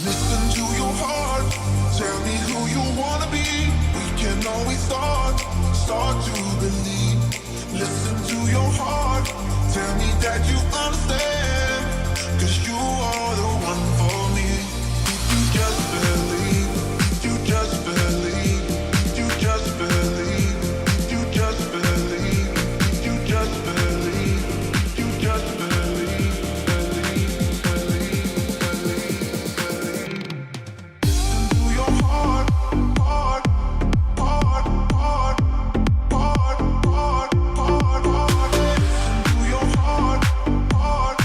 Listen to your heart, tell me who you wanna be. We can always start to believe. Listen to your heart, tell me that you understand. Cause you are the one for me. If you just believe, you just believe, you just believe, you just believe, you just believe, you just believe, Listen to your heart, heart, heart, heart, heart, heart, heart, heart. Listen to your heart, heart,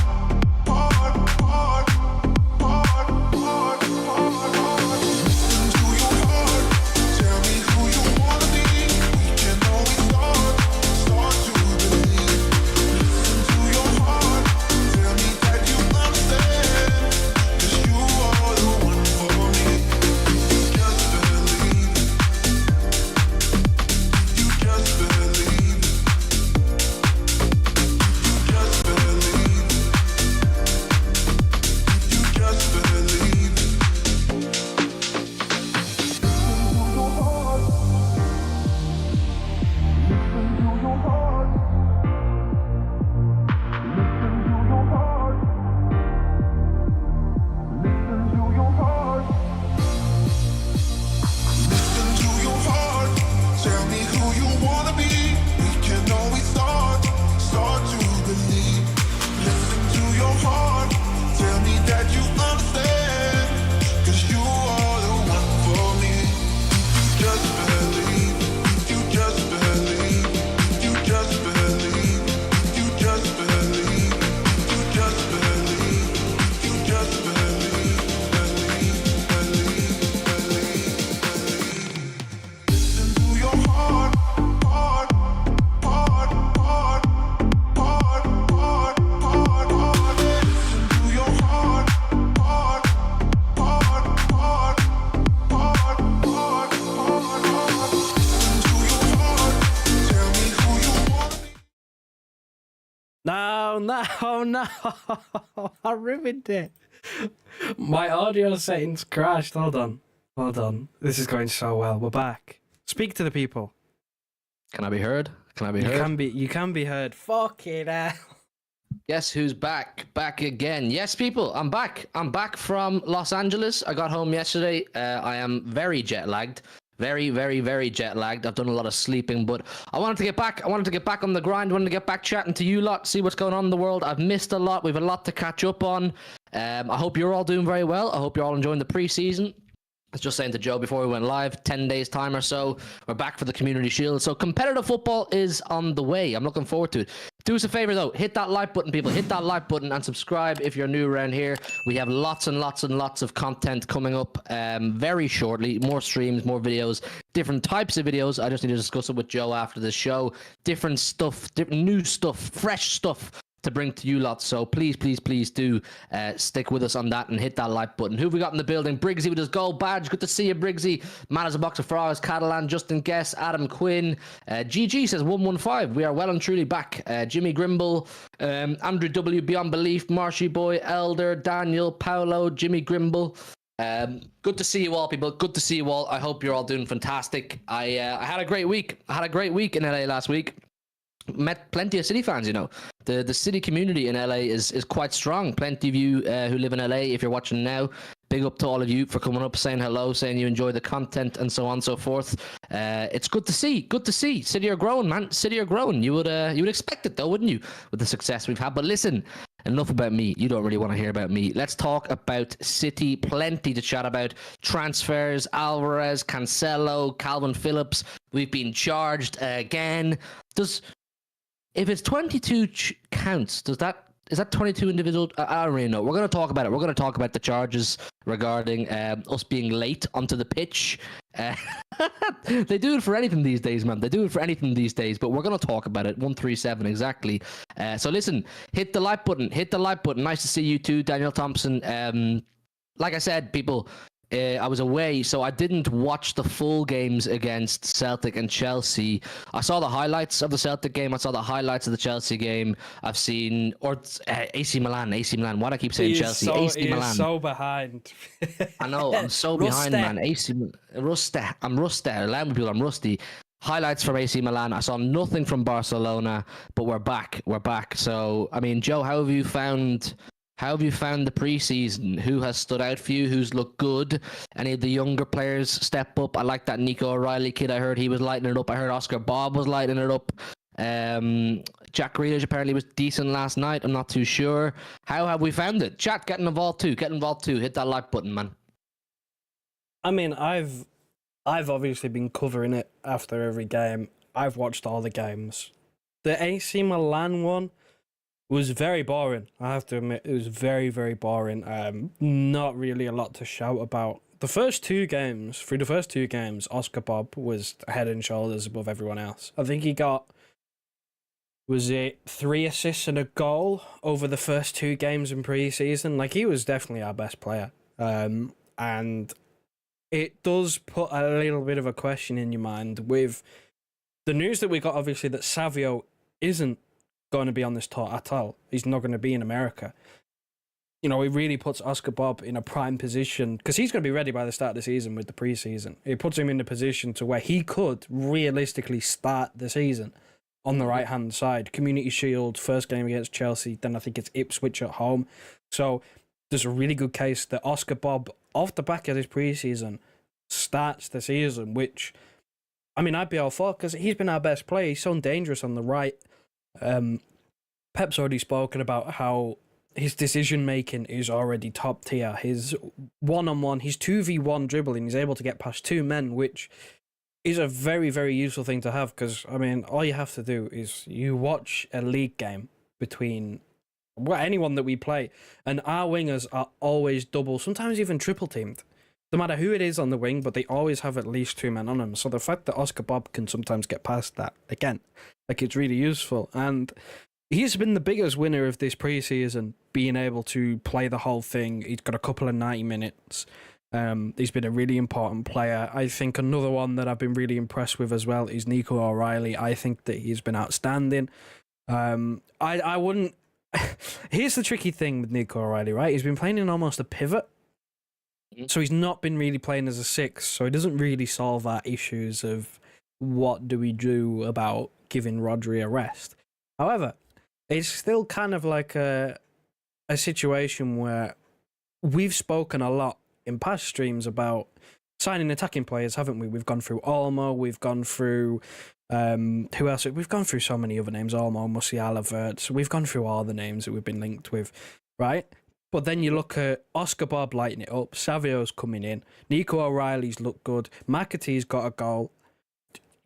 heart, heart, heart, heart, heart, heart. Listen to your heart, tell me who you wanna be. We can always start to believe. Listen to your heart, tell me that you understand. Cause you are the one for me. You just believe. You just believe. You just believe. You just believe. Listen to your heart. Listen to your heart. Listen to your heart. Listen to your heart. Listen to your heart. Tell me who you wanna be. We can always start to believe. Listen to your heart. Tell me that you understand. Cause you are the one for me. You just believe. You just believe. You just believe. You just believe. You just believe. You just believe. Listen to your heart, heart, heart, heart, heart, heart, heart, heart. Listen to your heart, heart, heart, heart, heart, heart, heart, heart. Listen to your heart, tell me who you wanna be. No, I ruined it. My audio settings crashed. Hold on. This is going so well. We're back. Speak to the people. Can I be heard? Can I be You heard? can be heard. Fuck it out. Guess who's back? Back again. Yes, people, I'm back. I'm back from Los Angeles. I got home yesterday. I am very jet lagged. Very, very, very jet lagged. I've done a lot of sleeping, but I wanted to get back. I wanted to get back on the grind. I wanted to get back chatting to you lot, see what's going on in the world. I've missed a lot. We've a lot to catch up on. I hope you're all doing very well. I hope you're all enjoying the preseason. I was just saying to Joe before we went live, 10 days time or so, we're back for the Community Shield. So competitive football is on the way. I'm looking forward to it. Do us a favor though, hit that like button, people. Hit that like button and subscribe if you're new around here. We have lots and lots and lots of content coming up very shortly. More streams, more videos, different types of videos. I just need to discuss it with Joe after the show. Different stuff, new stuff, fresh stuff to bring to you lot. So please do stick with us on that and hit that like button. Who have we got in the building? Briggsy with his gold badge. Good to see you, Briggsy. Man as a box of frogs. Catalan, Justin Guess, Adam Quinn. GG says 115. We are well and truly back. Jimmy Grimble, Andrew W. Beyond Belief, Marshy Boy, Elder, Daniel, Paolo, Jimmy Grimble. Good to see you all, people. Good to see you all. I hope you're all doing fantastic. I had a great week. I had a great week in LA last week. Met plenty of City fans, you know. The City community in LA is quite strong. Plenty of you who live in LA, if you're watching now, big up to all of you for coming up, saying hello, saying you enjoy the content and so on and so forth. It's good to see. Good to see. City are growing, man. City are growing. You would expect it though, wouldn't you, with the success we've had? But listen, enough about me. You don't really want to hear about me. Let's talk about City. Plenty to chat about. Transfers, Alvarez, Cancelo, Calvin Phillips. We've been charged again. If it's 22 counts, is that 22 individual? I don't really know. We're going to talk about it. We're going to talk about the charges regarding us being late onto the pitch. They do it for anything these days, man. They do it for anything these days, but we're going to talk about it. 137 exactly. So listen, hit the like button. Hit the like button. Nice to see you too, Daniel Thompson. Like I said, people, I was away, so I didn't watch the full games against Celtic and Chelsea. I saw the highlights of the Celtic game. I saw the highlights of the Chelsea game. I've seen AC Milan. Why do I keep saying Chelsea? AC Milan. So behind. I know. I'm so behind, man. I'm rusty. Allow me, people. I'm rusty. Highlights from AC Milan. I saw nothing from Barcelona, but we're back. So, I mean, Joe, how have you found the preseason? Who has stood out for you? Who's looked good? Any of the younger players step up? I like that Nico O'Reilly kid. I heard he was lighting it up. I heard Oscar Bobb was lighting it up. Jack Grealish apparently was decent last night. I'm not too sure. How have we found it? Chat, get involved too. Hit that like button, man. I mean, I've obviously been covering it after every game. I've watched all the games. The AC Milan one was very boring. I have to admit, it was very, very boring. Not really a lot to shout about. Through the first two games, Oscar Bobb was head and shoulders above everyone else. I think he got, was it 3 assists and a goal over the first 2 games in pre-season? Like, he was definitely our best player. And it does put a little bit of a question in your mind with the news that we got, obviously, that Savio isn't going to be on this tour at all. He's not going to be in America. You know, it really puts Oscar Bobb in a prime position because he's going to be ready by the start of the season with the preseason. It puts him in a position to where he could realistically start the season on the right-hand side. Community Shield, first game against Chelsea, then I think it's Ipswich at home. So there's a really good case that Oscar Bobb, off the back of this preseason, starts the season, which, I mean, I'd be all for, because he's been our best player. He's so dangerous on the right. Pep's already spoken about how his decision making is already top tier. His one-on-one, his 2v1 dribbling, he's able to get past 2 men, which is a very, very useful thing to have, because, I mean, all you have to do is you watch a league game between anyone that we play, and our wingers are always double, sometimes even triple teamed. No matter who it is on the wing, but they always have at least 2 men on them. So the fact that Oscar Bobb can sometimes get past that, again, like, it's really useful. And he's been the biggest winner of this preseason, being able to play the whole thing. He's got a couple of 90 minutes. He's been a really important player. I think another one that I've been really impressed with as well is Nico O'Reilly. I think that he's been outstanding. I wouldn't... Here's the tricky thing with Nico O'Reilly, right? He's been playing in almost a pivot. So he's not been really playing as a 6, so it doesn't really solve our issues of what do we do about giving Rodri a rest. However, it's still kind of like a situation where we've spoken a lot in past streams about signing attacking players, haven't we? We've gone through Olmo, we've gone through who else? We've gone through so many other names, Olmo, Musiala, Wirtz. We've gone through all the names that we've been linked with, right? But then you look at Oscar Bobb lighting it up, Savio's coming in, Nico O'Reilly's looked good, McAtee's got a goal.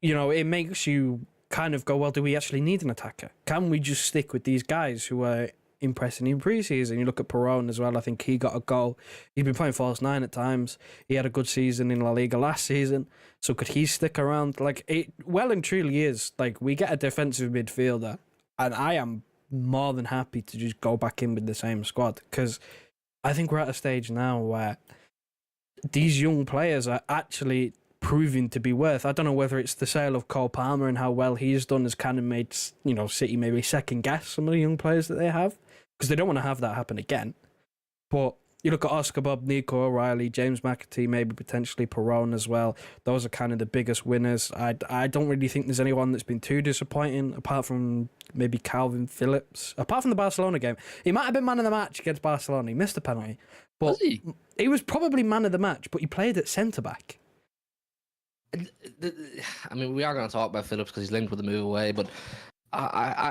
You know, it makes you kind of go, well, do we actually need an attacker? Can we just stick with these guys who are impressing in pre-season? You look at Perón as well, I think he got a goal. He's been playing false 9 at times. He had a good season in La Liga last season, so could he stick around? Like, it well and truly is, like, we get a defensive midfielder, and I am more than happy to just go back in with the same squad, because I think we're at a stage now where these young players are actually proving to be worth. I don't know whether it's the sale of Cole Palmer and how well he's done has kind of made, you know, City maybe second guess some of the young players that they have, because they don't want to have that happen again. But you look at Oscar Bobb, Nico O'Reilly, James McAtee, maybe potentially Perón as well. Those are kind of the biggest winners. I don't really think there's anyone that's been too disappointing, apart from maybe Calvin Phillips. Apart from the Barcelona game. He might have been man of the match against Barcelona. He missed a penalty. But he was probably man of the match, but he played at centre-back. I mean, we are going to talk about Phillips because he's linked with the move away, but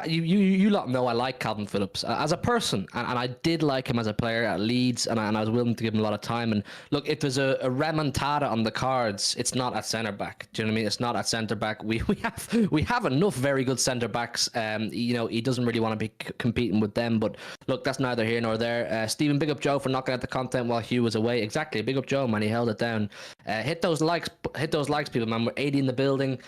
you lot know I like Calvin Phillips as a person, and I did like him as a player at Leeds, and I was willing to give him a lot of time. And look, if there's a remontada on the cards, it's not at centre back. Do you know what I mean? It's not at centre back. We have enough very good centre backs. You know, he doesn't really want to be competing with them. But look, that's neither here nor there. Stephen, big up Joe for knocking out the content while Hugh was away. Exactly, big up Joe, man. He held it down. Hit those like hit those likes, people, man. We're 80 in the building.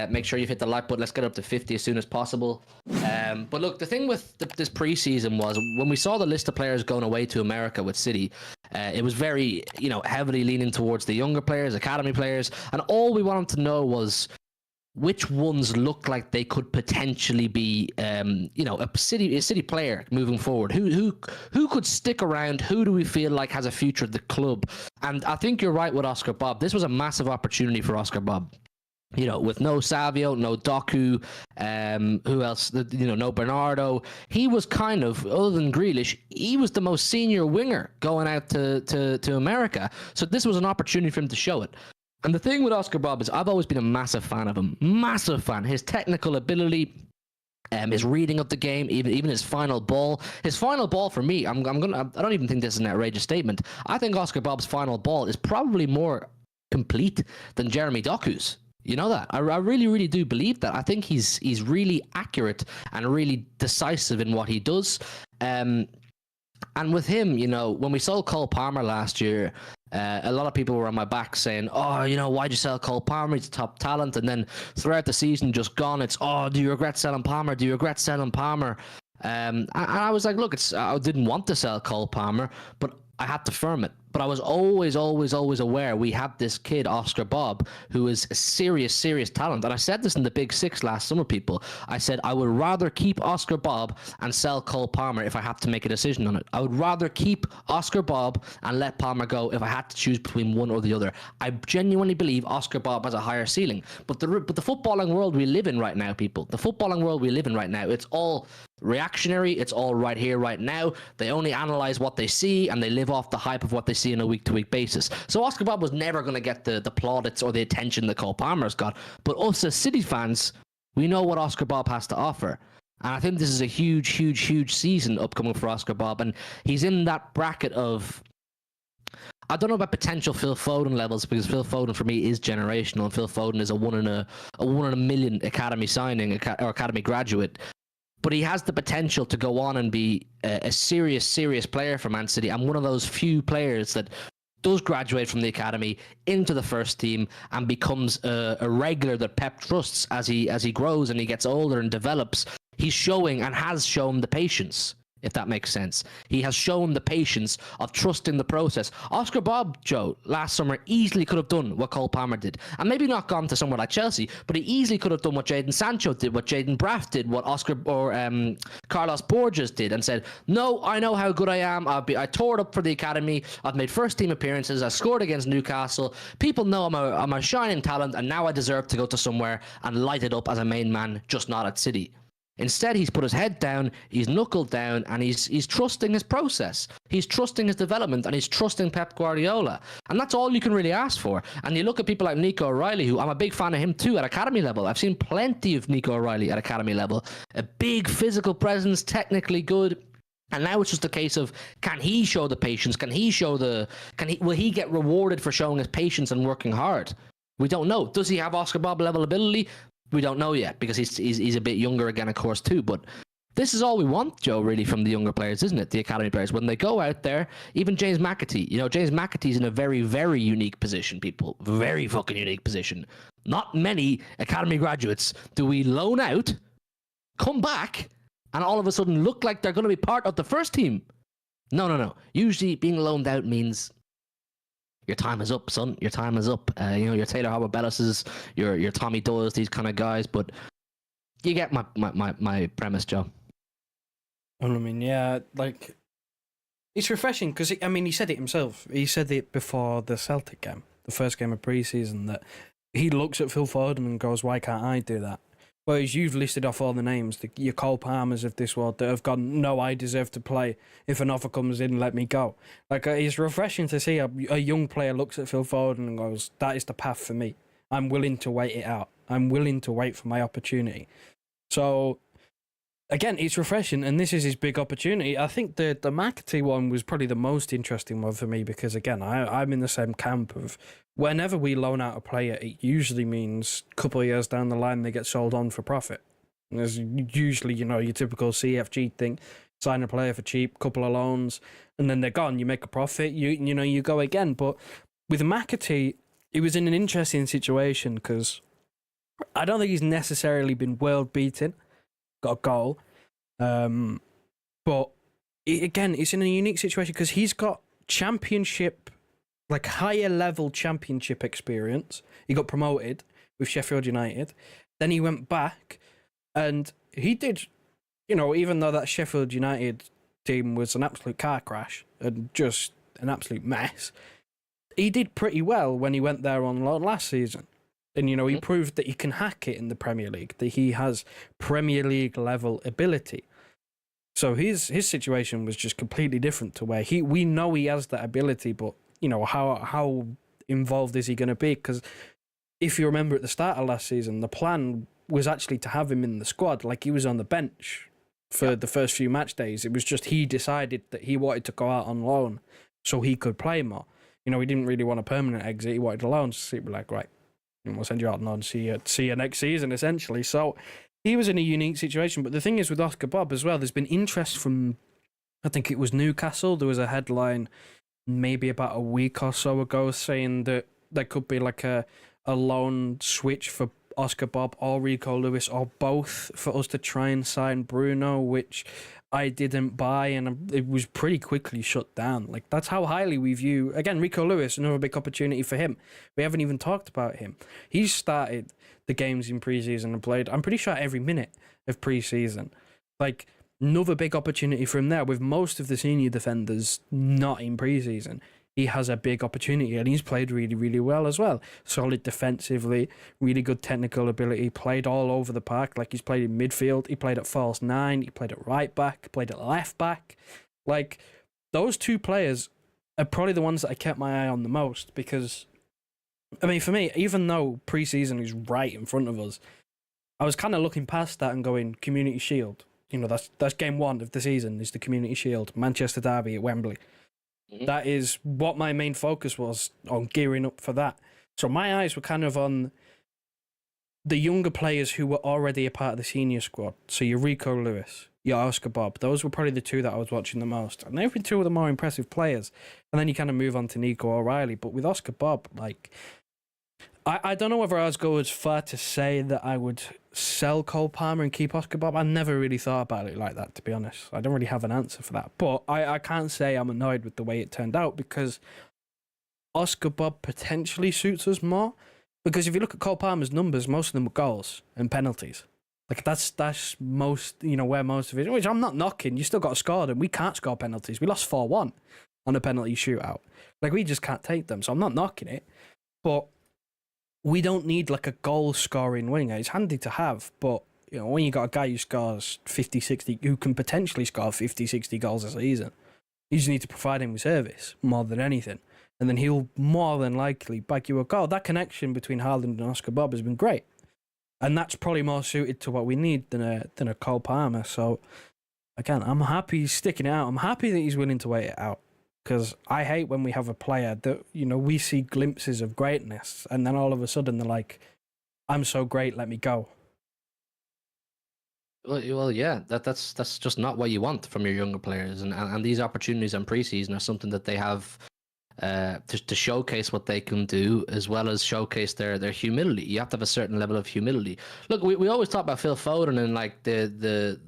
Make sure you've hit the like button. Let's get up to 50 as soon as possible. But look, the thing with this preseason was when we saw the list of players going away to America with City, it was very, heavily leaning towards the younger players, academy players, and all we wanted to know was which ones look like they could potentially be, a city player moving forward. Who could stick around? Who do we feel like has a future at the club? And I think you're right with Oscar Bobb. This was a massive opportunity for Oscar Bobb. With no Savio, no Doku, who else? No Bernardo. He was kind of, other than Grealish, he was the most senior winger going out to America. So this was an opportunity for him to show it. And the thing with Oscar Bobb is I've always been a massive fan of him. Massive fan. His technical ability, his reading of the game, even his final ball. His final ball for me, I don't even think this is an outrageous statement. I think Oscar Bobb's final ball is probably more complete than Jeremy Doku's. You know that? I really, really do believe that. I think he's really accurate and really decisive in what he does. And with him, when we sold Cole Palmer last year, a lot of people were on my back saying, why'd you sell Cole Palmer? He's a top talent. And then throughout the season, just gone, it's, do you regret selling Palmer? Do you regret selling Palmer? And I was like, look, I didn't want to sell Cole Palmer, but I had to firm it. But I was always aware we had this kid, Oscar Bobb, who is a serious, serious talent. And I said this in the Big Six last summer, people. I said I would rather keep Oscar Bobb and sell Cole Palmer if I have to make a decision on it. I would rather keep Oscar Bobb and let Palmer go if I had to choose between one or the other. I genuinely believe Oscar Bobb has a higher ceiling. But the footballing world we live in right now, people, the footballing world we live in right now, it's all reactionary. It's all right here, right now. They only analyze what they see and they live off the hype of what they see on a week-to-week basis. So Oscar Bobb was never going to get the plaudits or the attention that Cole Palmer's got. But us as City fans, we know what Oscar Bobb has to offer. And I think this is a huge, huge, huge season upcoming for Oscar Bobb. And he's in that bracket of, I don't know about potential Phil Foden levels, because Phil Foden for me is generational, and Phil Foden is a one in a million academy signing or academy graduate. But he has the potential to go on and be a serious, serious player for Man City, and one of those few players that does graduate from the academy into the first team and becomes a regular that Pep trusts as he grows and he gets older and develops. He's showing and has shown the patience, if that makes sense. He has shown the patience of trusting the process. Oscar Bobb, Joe, last summer easily could have done what Cole Palmer did. And maybe not gone to somewhere like Chelsea, but he easily could have done what Jadon Sancho did, what Jaden Braff did, what Carlos Borges did, and said, no, I know how good I am. I tore it up for the academy. I've made first team appearances. I scored against Newcastle. People know I'm a shining talent, and now I deserve to go to somewhere and light it up as a main man, just not at City. Instead, he's put his head down, he's knuckled down, and he's trusting his process. He's trusting his development, and he's trusting Pep Guardiola. And that's all you can really ask for. And you look at people like Nico O'Reilly, who I'm a big fan of him too at academy level. I've seen plenty of Nico O'Reilly at academy level. A big physical presence, technically good. And now it's just a case of, can he show the patience? Will he get rewarded for showing his patience and working hard? We don't know. Does he have Oscar Bobb level ability? We don't know yet, because he's a bit younger again, of course, too. But this is all we want, Joe, really, from the younger players, isn't it? The academy players. When they go out there, even James McAtee. James McAtee's in a very, very unique position, people. Very fucking unique position. Not many academy graduates do we loan out, come back, and all of a sudden look like they're going to be part of the first team. No. Usually being loaned out means your time is up, son. Your time is up. Your Taylor Harbor-Bellis's, your Tommy Doyle's, these kind of guys. But you get my premise, Joe. I mean, yeah, like, it's refreshing because, he said it himself. He said it before the Celtic game, the first game of pre-season, that he looks at Phil Foden and goes, why can't I do that? Whereas you've listed off all the names, your Cole Palmers of this world that have gone, no, I deserve to play. If an offer comes in, let me go. Like, it's refreshing to see a young player looks at Phil Foden and goes, that is the path for me. I'm willing to wait it out. I'm willing to wait for my opportunity. So, again, it's refreshing, and this is his big opportunity. I think the McAtee one was probably the most interesting one for me because, again, I'm in the same camp of whenever we loan out a player, it usually means a couple of years down the line they get sold on for profit. And there's usually, your typical CFG thing, sign a player for cheap, couple of loans, and then they're gone. You make a profit, you go again. But with McAtee, he was in an interesting situation because I don't think he's necessarily been world beaten, got a goal, but again, it's in a unique situation because he's got championship, like higher level championship experience. He got promoted with Sheffield United, then he went back, and he did, even though that Sheffield United team was an absolute car crash and just an absolute mess, he did pretty well when he went there on loan last season. And, he proved that he can hack it in the Premier League, that he has Premier League level ability. So his situation was just completely different to where we know he has that ability, but, how involved is he going to be? Because if you remember at the start of last season, the plan was actually to have him in the squad, like he was on the bench for the first few match days. It was just he decided that he wanted to go out on loan so he could play more. He didn't really want a permanent exit. He wanted a loan, so he'd be like, right, we'll send you out and see you next season, essentially. So he was in a unique situation. But the thing is with Oscar Bobb as well, there's been interest from, I think it was Newcastle. There was a headline maybe about a week or so ago saying that there could be like a loan switch for Oscar Bobb or Rico Lewis or both for us to try and sign Bruno, which I didn't buy, and it was pretty quickly shut down. Like, that's how highly we view, again, Rico Lewis, another big opportunity for him. We haven't even talked about him. He's started the games in preseason and played, I'm pretty sure, every minute of preseason. Like, another big opportunity for him there, with most of the senior defenders not in preseason. He has a big opportunity, and he's played really, really well as well. Solid defensively, really good technical ability, played all over the park. Like, he's played in midfield, he played at false nine, he played at right back, played at left back. Like, those two players are probably the ones that I kept my eye on the most because, I mean, for me, even though preseason is right in front of us, I was kind of looking past that and going, Community Shield. That's game one of the season, is the Community Shield, Manchester Derby at Wembley. That is what my main focus was on, gearing up for that. So my eyes were kind of on the younger players who were already a part of the senior squad. So your Rico Lewis, your Oscar Bobb. Those were probably the two that I was watching the most. And they've been two of the more impressive players. And then you kind of move on to Nico O'Reilly. But with Oscar Bobb, like, I don't know whether I was go as far to say that I would sell Cole Palmer and keep Oscar Bobb. I never really thought about it like that, to be honest. I don't really have an answer for that. But I can't say I'm annoyed with the way it turned out because Oscar Bobb potentially suits us more. Because if you look at Cole Palmer's numbers, most of them were goals and penalties. Like, that's most, where most of it, which I'm not knocking. You still got to score them. We can't score penalties. We lost 4-1 on a penalty shootout. Like, we just can't take them. So I'm not knocking it. But we don't need like a goal-scoring winger. It's handy to have, but when you got a guy who scores 50, 60, who can potentially score 50, 60 goals a season, you just need to provide him with service more than anything. And then he'll more than likely bag you a goal. That connection between Haaland and Oscar Bobb has been great. And that's probably more suited to what we need than a Cole Palmer. So, again, I'm happy he's sticking it out. I'm happy that he's willing to wait it out. Because I hate when we have a player that, we see glimpses of greatness and then all of a sudden they're like, I'm so great, let me go. Well, yeah, that's just not what you want from your younger players. And these opportunities in preseason are something that they have to showcase what they can do, as well as showcase their humility. You have to have a certain level of humility. Look, we always talk about Phil Foden and like the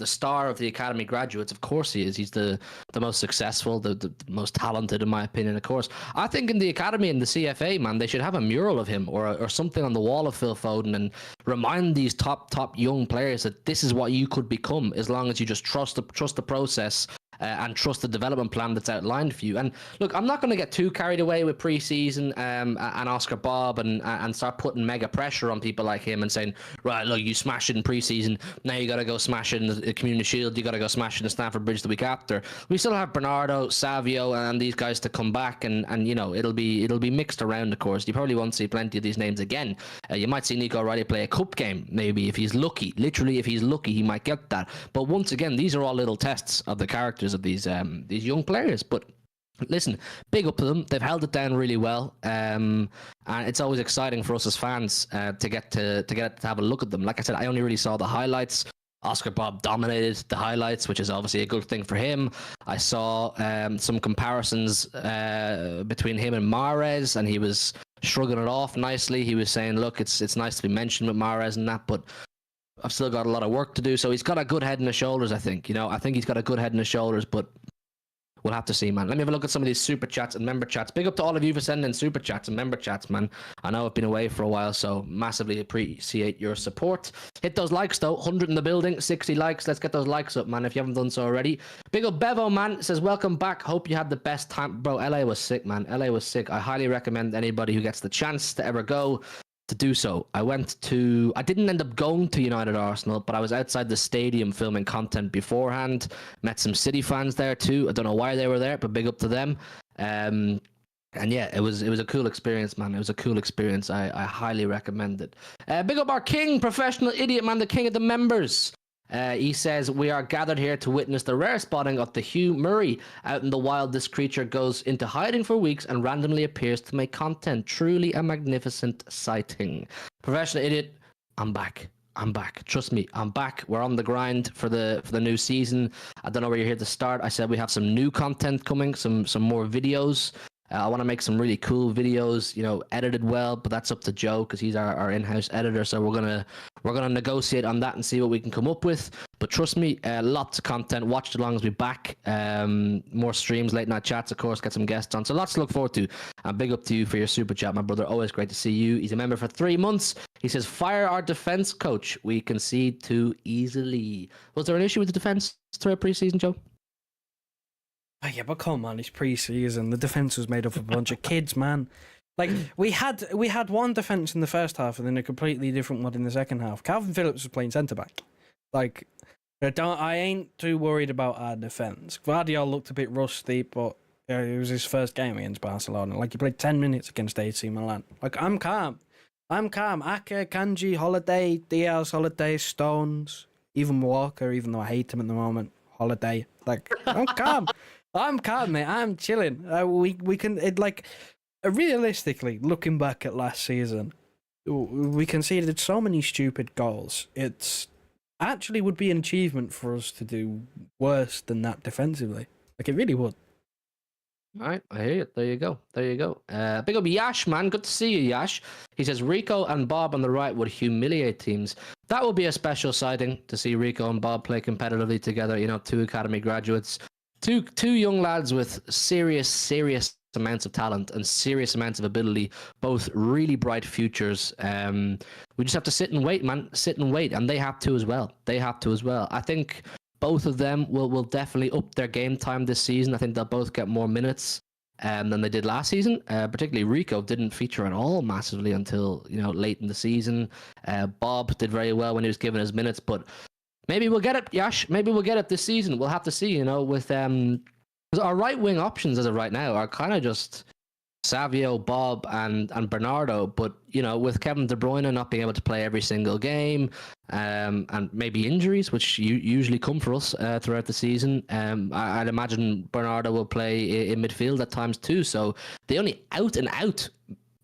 star of the academy graduates. Of course he is. He's the most successful, the most talented, in my opinion. Of course, I think in the academy and the CFA, man, they should have a mural of him or something on the wall of Phil Foden and remind these top young players that this is what you could become as long as you just trust the process. And trust the development plan that's outlined for you. And look, I'm not going to get too carried away with preseason and Oscar Bobb and start putting mega pressure on people like him and saying, right, look, you smashed it in preseason, now you got to go smash it in the Community Shield, you got to go smash it in the Stamford Bridge the week after. We still have Bernardo, Savio, and these guys to come back, and it'll be mixed around. Of course, you probably won't see plenty of these names again. You might see Nico O'Reilly play a cup game, maybe, if he's lucky. Literally, if he's lucky, he might get that. But once again, these are all little tests of the characters of these young players. But listen, big up to them. They've held it down really well, and it's always exciting for us as fans to get to have a look at them. Like I said, I only really saw the highlights. Oscar Bobb dominated the highlights, which is obviously a good thing for him. I saw some comparisons between him and Mahrez, and he was shrugging it off nicely. He was saying, look, it's nice to be mentioned with Mahrez and that, but I've still got a lot of work to do. So he's got a good head in his shoulders, I think. I think he's got a good head in his shoulders, but we'll have to see, man. Let me have a look at some of these super chats and member chats. Big up to all of you for sending in super chats and member chats, man. I know I've been away for a while, so massively appreciate your support. Hit those likes, though. 100 in the building, 60 likes. Let's get those likes up, man, if you haven't done so already. Big up Bevo, man. Says, welcome back. Hope you had the best time. Bro, LA was sick, man. LA was sick. I highly recommend anybody who gets the chance to ever go to do so. I didn't end up going to United Arsenal, but I was outside the stadium filming content beforehand. Met some City fans there too. I don't know why they were there, but big up to them. And yeah, it was a cool experience, man. It was a cool experience. I highly recommend it. Big up our king, professional idiot, man, the king of the members. He says, we are gathered here to witness the rare spotting of the Hugh Murray. Out in the wild, this creature goes into hiding for weeks and randomly appears to make content. Truly a magnificent sighting. Professional idiot, I'm back. Trust me, I'm back. We're on the grind for the new season. I don't know where you're here to start. I said we have some new content coming, some more videos. I want to make some really cool videos, edited well, but that's up to Joe because he's our in-house editor. So we're gonna negotiate on that and see what we can come up with. But trust me, lots of content. Watch along as we back. More streams, late night chats, of course. Get some guests on. So lots to look forward to. And big up to you for your super chat, my brother. Always great to see you. He's a member for 3 months. He says, "Fire our defense coach. We concede too easily." Was there an issue with the defense throughout preseason, Joe? Oh, yeah, but come on, it's pre-season. The defense was made up of a bunch of kids, man. Like we had one defense in the first half, and then a completely different one in the second half. Calvin Phillips was playing centre back. Like, I ain't too worried about our defense. Guardiola looked a bit rusty, but it was his first game against Barcelona. Like, he played 10 minutes against AC Milan. Like, I'm calm. Ake, Kanji, Holiday, Diaz, Holiday, Stones, even Walker. Even though I hate him at the moment, Holiday. Like, I'm calm. I'm calm, mate. I'm chilling. We can realistically, looking back at last season, we conceded so many stupid goals. It's actually would be an achievement for us to do worse than that defensively. Like, it really would. All right, I hear you. There you go. Big up Yash, man. Good to see you, Yash. He says Rico and Bob on the right would humiliate teams. That would be a special sighting to see Rico and Bob play competitively together. Two academy graduates. Two young lads with serious amounts of talent and serious amounts of ability, both really bright futures. We just have to sit and wait, man. Sit and wait, and they have to as well. I think both of them will definitely up their game time this season. I think they'll both get more minutes than they did last season. Particularly Rico didn't feature at all massively until late in the season. Bob did very well when he was given his minutes, but maybe we'll get it, Yash. Maybe we'll get it this season. We'll have to see, with because our right wing options as of right now are kind of just Savio, Bob, and Bernardo. But with Kevin De Bruyne not being able to play every single game, and maybe injuries, which usually come for us throughout the season, I'd imagine Bernardo will play in midfield at times too. So the only out and out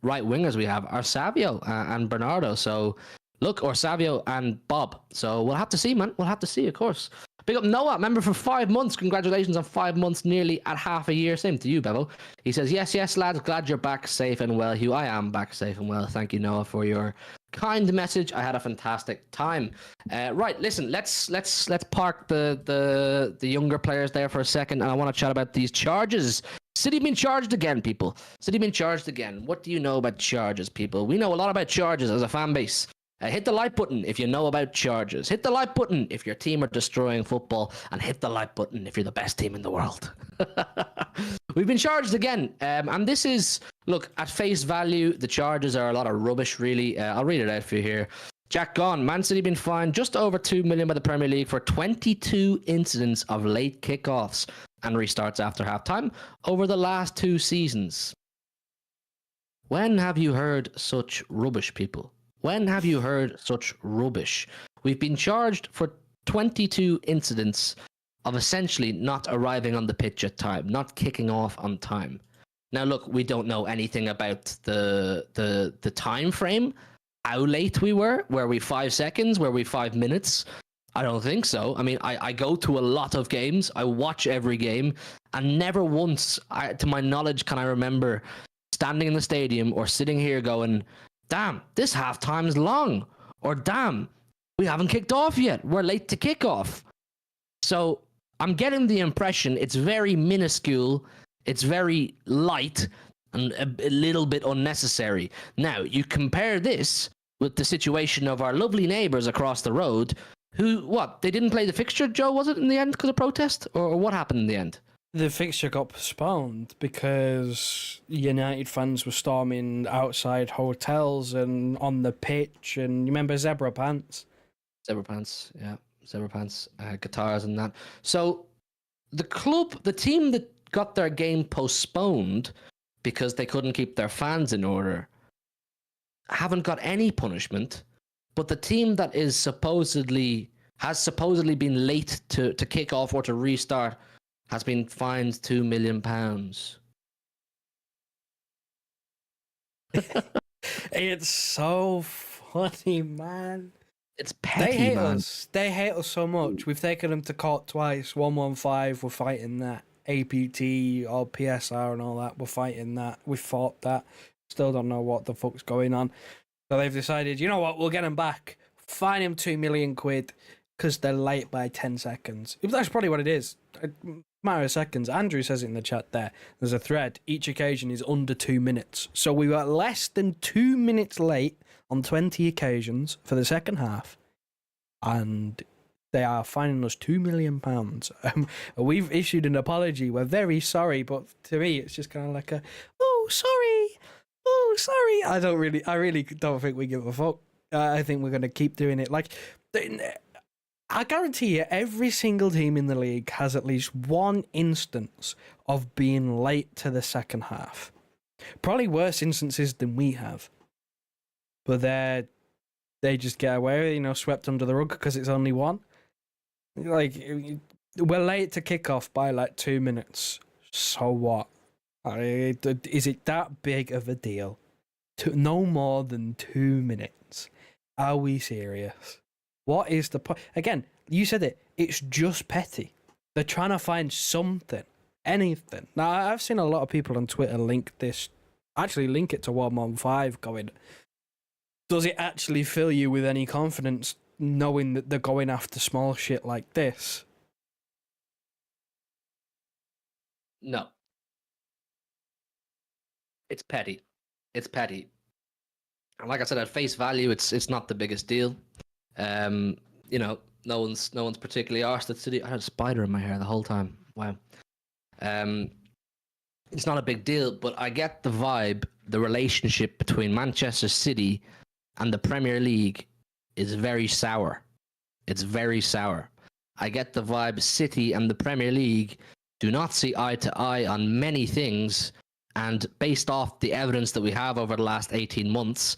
right wingers we have are Savio and Bernardo. So. Look, or Savio and Bob. So we'll have to see, man. We'll have to see, of course. Big up Noah, member for 5 months. Congratulations on 5 months, nearly at half a year. Same to you, Bevo. He says, yes, lads. Glad you're back safe and well, Hugh. I am back safe and well. Thank you, Noah, for your kind message. I had a fantastic time. Right, listen, let's park the younger players there for a second, and I want to chat about these charges. City being charged again, people. City being charged again. What do you know about charges, people? We know a lot about charges as a fan base. Hit the like button if you know about charges. Hit the like button if your team are destroying football. And hit the like button if you're the best team in the world. We've been charged again. And this is, look, at face value, the charges are a lot of rubbish, really. I'll read it out for you here. Jack Gone. Man City been fined just over $2 million by the Premier League for 22 incidents of late kickoffs and restarts after halftime over the last 2 seasons. When have you heard such rubbish, people? When have you heard such rubbish? We've been charged for 22 incidents of essentially not arriving on the pitch at time, not kicking off on time. Now, look, we don't know anything about the time frame, how late we were. Were we 5 seconds? Were we 5 minutes? I don't think so. I mean, I go to a lot of games. I watch every game, and never once, to my knowledge, can I remember standing in the stadium or sitting here going, damn, this halftime's long, or damn, we haven't kicked off yet, we're late to kick off. So I'm getting the impression it's very minuscule, it's very light, and a little bit unnecessary. Now, you compare this with the situation of our lovely neighbours across the road, who, what, they didn't play the fixture, Joe, was it, in the end because of protest? Or what happened in the end? The fixture got postponed because United fans were storming outside hotels and on the pitch, and you remember Zebra Pants? Zebra Pants, yeah. Zebra Pants, guitars and that. So the team that got their game postponed because they couldn't keep their fans in order haven't got any punishment, but the team that has supposedly been late to kick off or to restart has been fined £2 million. It's so funny, man. It's petty, They hate man. us. They hate us so much. We've taken them to court twice. 115, we're fighting that. APT or PSR and all that, we're fighting that. We fought that. Still don't know what the fuck's going on. So they've decided, you know what, we'll get them back. Fine him £2 million because they're late by 10 seconds. That's probably what it is. A matter of seconds. Andrew says it in the chat there. There's a thread. Each occasion is under 2 minutes. So we were less than 2 minutes late on 20 occasions for the second half. And they are fining us £2 million. We've issued an apology. We're very sorry. But to me, it's just kind of like oh, sorry. I really don't think we give a fuck. I think we're going to keep doing it. Like, I guarantee you, every single team in the league has at least one instance of being late to the second half. Probably worse instances than we have. But they just get away, swept under the rug because it's only one. Like, we're late to kick off by like 2 minutes. So what? Is it that big of a deal? No more than 2 minutes. Are we serious? What is the point? Again, you said it. It's just petty. They're trying to find something, anything. Now, I've seen a lot of people on Twitter link it to 115 going, does it actually fill you with any confidence knowing that they're going after small shit like this? No. It's petty. It's petty. And like I said, at face value, it's not the biggest deal. No one's particularly arsed at City. I had a spider in my hair the whole time. Wow. It's not a big deal, but I get the vibe. The relationship between Manchester City and the Premier League is very sour. It's very sour. I get the vibe City and the Premier League do not see eye to eye on many things. And based off the evidence that we have over the last 18 months,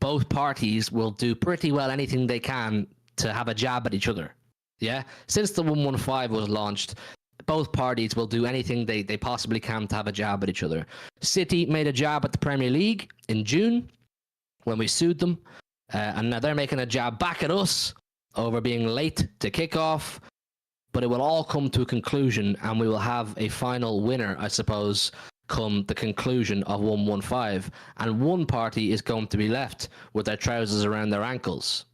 both parties will do pretty well anything they can to have a jab at each other. Yeah? Since the 115 was launched, both parties will do anything they possibly can to have a jab at each other. City made a jab at the Premier League in June when we sued them. And now they're making a jab back at us over being late to kick off. But it will all come to a conclusion and we will have a final winner, I suppose, come the conclusion of 115, and one party is going to be left with their trousers around their ankles.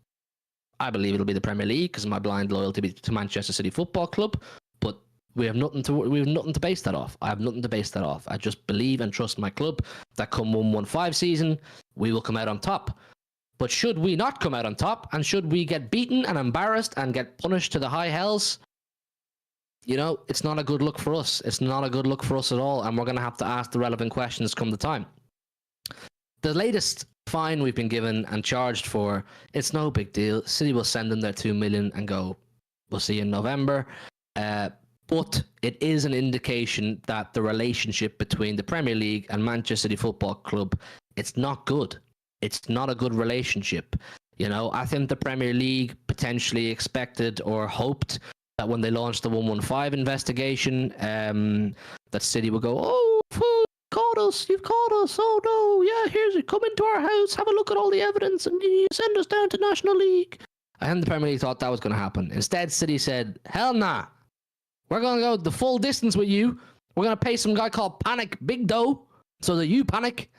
I believe it'll be the Premier League because of my blind loyalty to Manchester City Football Club, but we have nothing to base that off. I have nothing to base that off. I just believe and trust my club that come 115 season, we will come out on top. But should we not come out on top, and should we get beaten and embarrassed and get punished to the high hells, it's not a good look for us. It's not a good look for us at all, and we're going to have to ask the relevant questions come the time. The latest fine we've been given and charged for, it's no big deal. City will send them their 2 million and go, we'll see you in November. But it is an indication that the relationship between the Premier League and Manchester City Football Club, it's not good. It's not a good relationship. I think the Premier League potentially expected or hoped that when they launched the 115 investigation, that City would go, oh, you've caught us, oh no, yeah, here's it, come into our house, have a look at all the evidence, and you send us down to National League. I think the Premier League thought that was going to happen. Instead, City said, hell nah, we're going to go the full distance with you. We're going to pay some guy called Panic big dough so that you panic,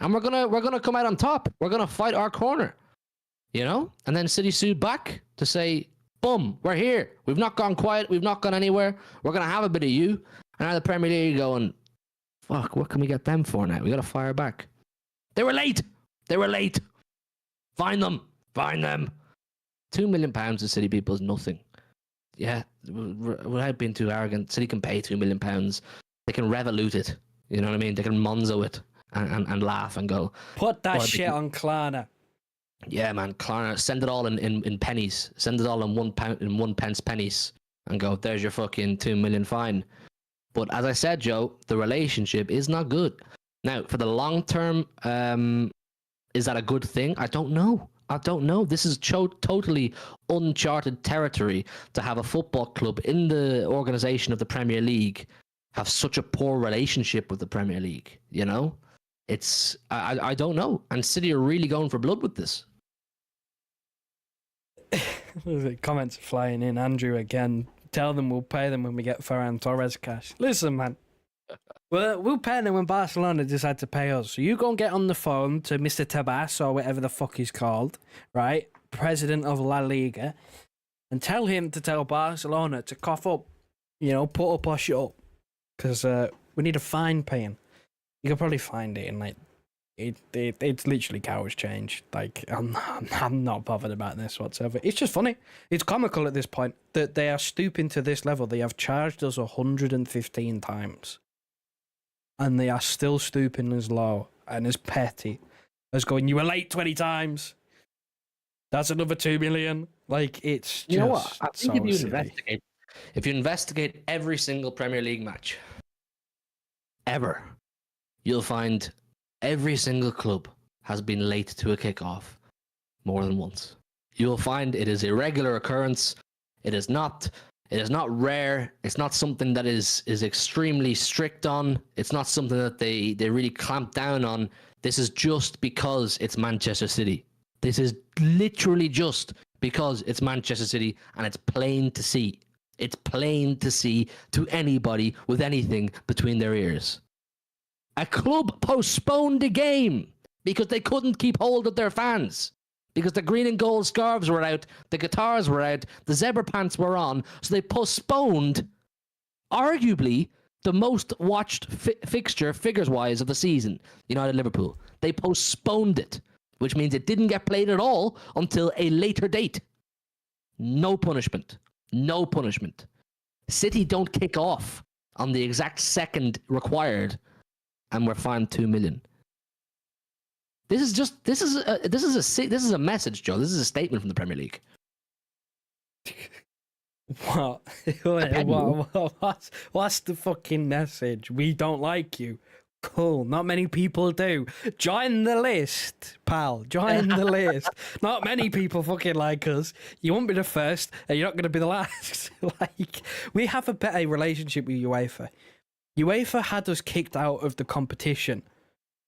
and we're gonna come out on top. We're gonna fight our corner, you know. And then City sued back to say, "Boom, we're here. We've not gone quiet. We've not gone anywhere. We're gonna have a bit of you." And now the Premier League going, "Fuck, what can we get them for now? We gotta fire back. They were late. They were late. Find them. Find them." £2 million to City people is nothing. Yeah, without being too arrogant, City can pay £2 million. They can revolute it. You know what I mean? They can Monzo it and laugh and go, Put that shit on Klarna. yeah, man, Klarna, send it all in pennies. Send it all in £1 in 1 pence pennies and go, there's your fucking 2 million fine. But as I said, Joe, the relationship is not good. Now, for the long term, is that a good thing? I don't know. I don't know. This is totally uncharted territory to have a football club in the organization of the Premier League have such a poor relationship with the Premier League. You know, it's I don't know. And City are really going for blood with this. Comments flying in. Andrew again. Tell them we'll pay them when we get Ferran Torres cash. Listen, man. We'll pay them when Barcelona decide to pay us. So you go and get on the phone to Mr. Tabas or whatever the fuck he's called, right? President of La Liga, and tell him to tell Barcelona to cough up, you know, put up or shut up. Because we need a fine paying. You could probably find it in like it's literally cowards change. Like I'm not bothered about this whatsoever. It's just funny. It's comical at this point that they are stooping to this level. They have charged us 115 times, and they are still stooping as low and as petty as going, "You were late 20 times. That's another 2 million." Like it's just, you know what? I think so if you investigate every single Premier League match ever, you'll find every single club has been late to a kickoff more than once. You will find it is a regular occurrence. It is not rare. It's not something that is extremely strict on. It's not something that they really clamp down on. This is just because it's Manchester City. This is literally just because it's Manchester City, and it's plain to see. It's plain to see to anybody with anything between their ears. A club postponed a game because they couldn't keep hold of their fans. Because the green and gold scarves were out, the guitars were out, the zebra pants were on. So they postponed, arguably, the most watched fixture, figures-wise, of the season. United-Liverpool. They postponed it, which means it didn't get played at all until a later date. No punishment. No punishment. City don't kick off on the exact second required, and we're fined 2 million. This is a message, Joe. This is a statement from the Premier League. What? What's the fucking message? We don't like you. Cool. Not many people do. Join the list, pal. Join the list. Not many people fucking like us. You won't be the first, and you're not going to be the last. Like, we have a better relationship with UEFA. UEFA had us kicked out of the competition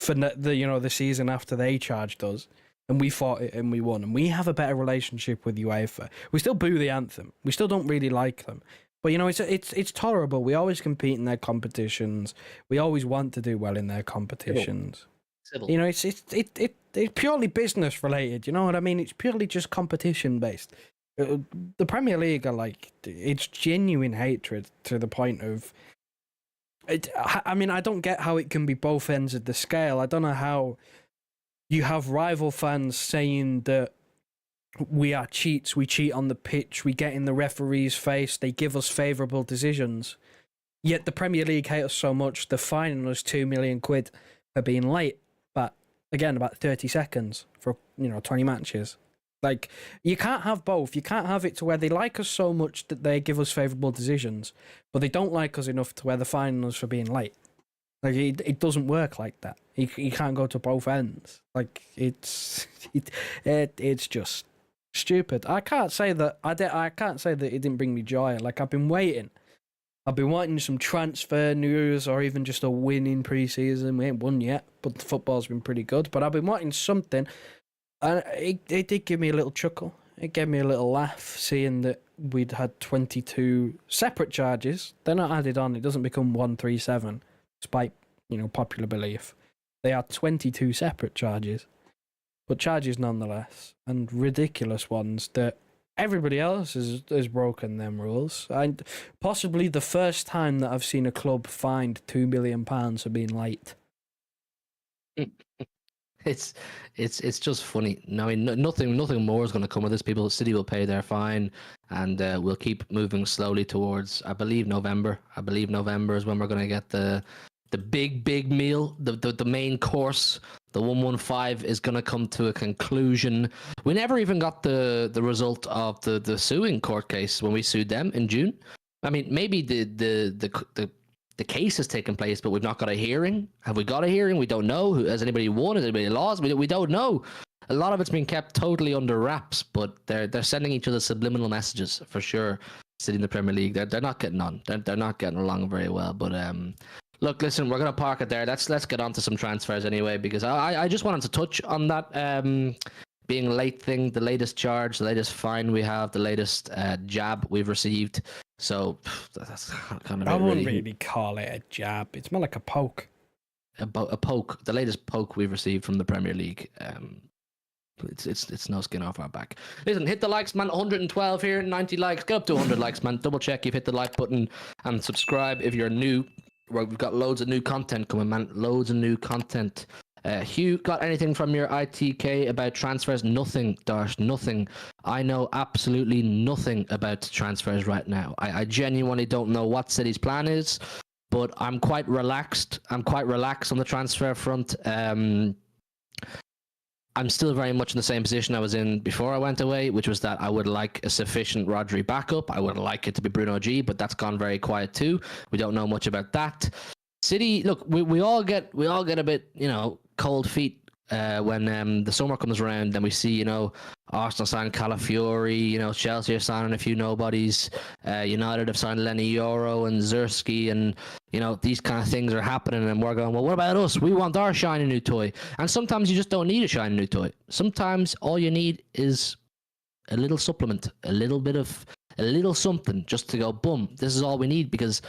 for the season after they charged us, and we fought it and we won. And we have a better relationship with UEFA. We still boo the anthem. We still don't really like them. But it's tolerable. We always compete in their competitions. We always want to do well in their competitions. Civil. It's purely business related. You know what I mean? It's purely just competition based. The Premier League are like, it's genuine hatred to the point of. I mean, I don't get how it can be both ends of the scale. I don't know how you have rival fans saying that we are cheats, we cheat on the pitch, we get in the referee's face, they give us favourable decisions. Yet the Premier League hate us so much, they're fining us £2 million for being late. But again, about 30 seconds for 20 matches. Like, you can't have both. You can't have it to where they like us so much that they give us favourable decisions, but they don't like us enough to where they're fining us for being late. Like, it doesn't work like that. You can't go to both ends. Like, it's just stupid. I can't say that it didn't bring me joy. Like, I've been waiting. I've been wanting some transfer news or even just a win in pre-season. We ain't won yet, but the football's been pretty good. But I've been wanting something, and it did give me a little chuckle. It gave me a little laugh seeing that we'd had 22 separate charges. They're not added on. It doesn't become 137, despite popular belief. They are 22 separate charges, but charges nonetheless, and ridiculous ones that everybody else has broken them rules. And possibly the first time that I've seen a club fined £2 million for being late. It's just funny. No, I mean, nothing more is going to come of this. People, City will pay their fine, and we'll keep moving slowly towards, I believe, November. I believe November is when we're going to get the big meal, the main course. The 115 is going to come to a conclusion. We never even got the result of the suing court case when we sued them in June. I mean, maybe the case has taken place, but we've not got a hearing. Have we got a hearing? We don't know. Has anybody won? Has anybody lost? We don't know. A lot of it's been kept totally under wraps, but they're sending each other subliminal messages for sure. Sitting in the Premier League, they're not getting on. They're not getting along very well. But look, listen, we're gonna park it there. Let's get on to some transfers anyway, because I just wanted to touch on that being late thing, the latest charge, the latest fine we have, the latest jab we've received. So that's kind of. I wouldn't really call it a jab. It's more like a poke. A poke. The latest poke we've received from the Premier League. It's no skin off our back. Listen, hit the likes, man. 112 here, 90 likes. Get up to 100 likes, man. Double check you've hit the like button and subscribe if you're new. We've got loads of new content coming, man. Loads of new content. Hugh, got anything from your ITK about transfers? Nothing, Darsh, nothing. I know absolutely nothing about transfers right now. I genuinely don't know what City's plan is, but I'm quite relaxed. I'm quite relaxed on the transfer front. I'm still very much in the same position I was in before I went away, which was that I would like a sufficient Rodri backup. I would like it to be Bruno G, but that's gone very quiet too. We don't know much about that. City, look, we all get a bit, cold feet when the summer comes around and we see, Arsenal sign Calafiori, Chelsea are signing a few nobodies, United have signed Lenny Yoro and Zurski, and these kind of things are happening, and we're going, well, what about us? We want our shiny new toy. And sometimes you just don't need a shiny new toy. Sometimes all you need is a little supplement, a little something just to go, boom, this is all we need, because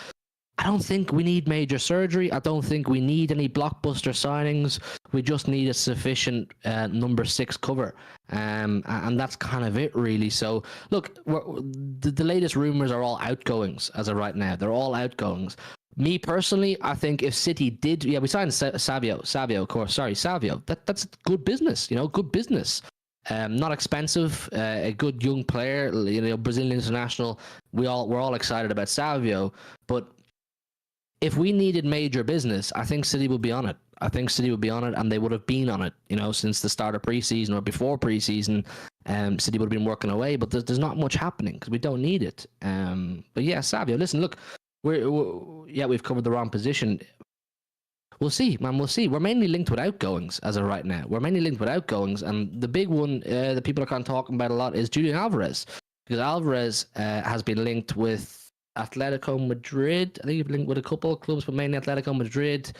I don't think we need major surgery. I don't think we need any blockbuster signings. We just need a sufficient number 6 cover. And that's kind of it, really. So, look, the latest rumours are all outgoings as of right now. They're all outgoings. Me, personally, I think if City did... Yeah, we signed Savio, of course. Sorry, Savio. That's good business, good business. Not expensive, a good young player, Brazilian international. We're all excited about Savio, but if we needed major business, I think City would be on it. And they would have been on it, since the start of preseason or before preseason. City would have been working away, but there's not much happening because we don't need it. But yeah, Savio, listen, look, we've covered the wrong position. We'll see, man. We'll see. We're mainly linked with outgoings as of right now. And the big one that people are kind of talking about a lot is Julian Alvarez, because Alvarez has been linked with Atletico Madrid. I think he's linked with a couple of clubs, but mainly Atletico Madrid.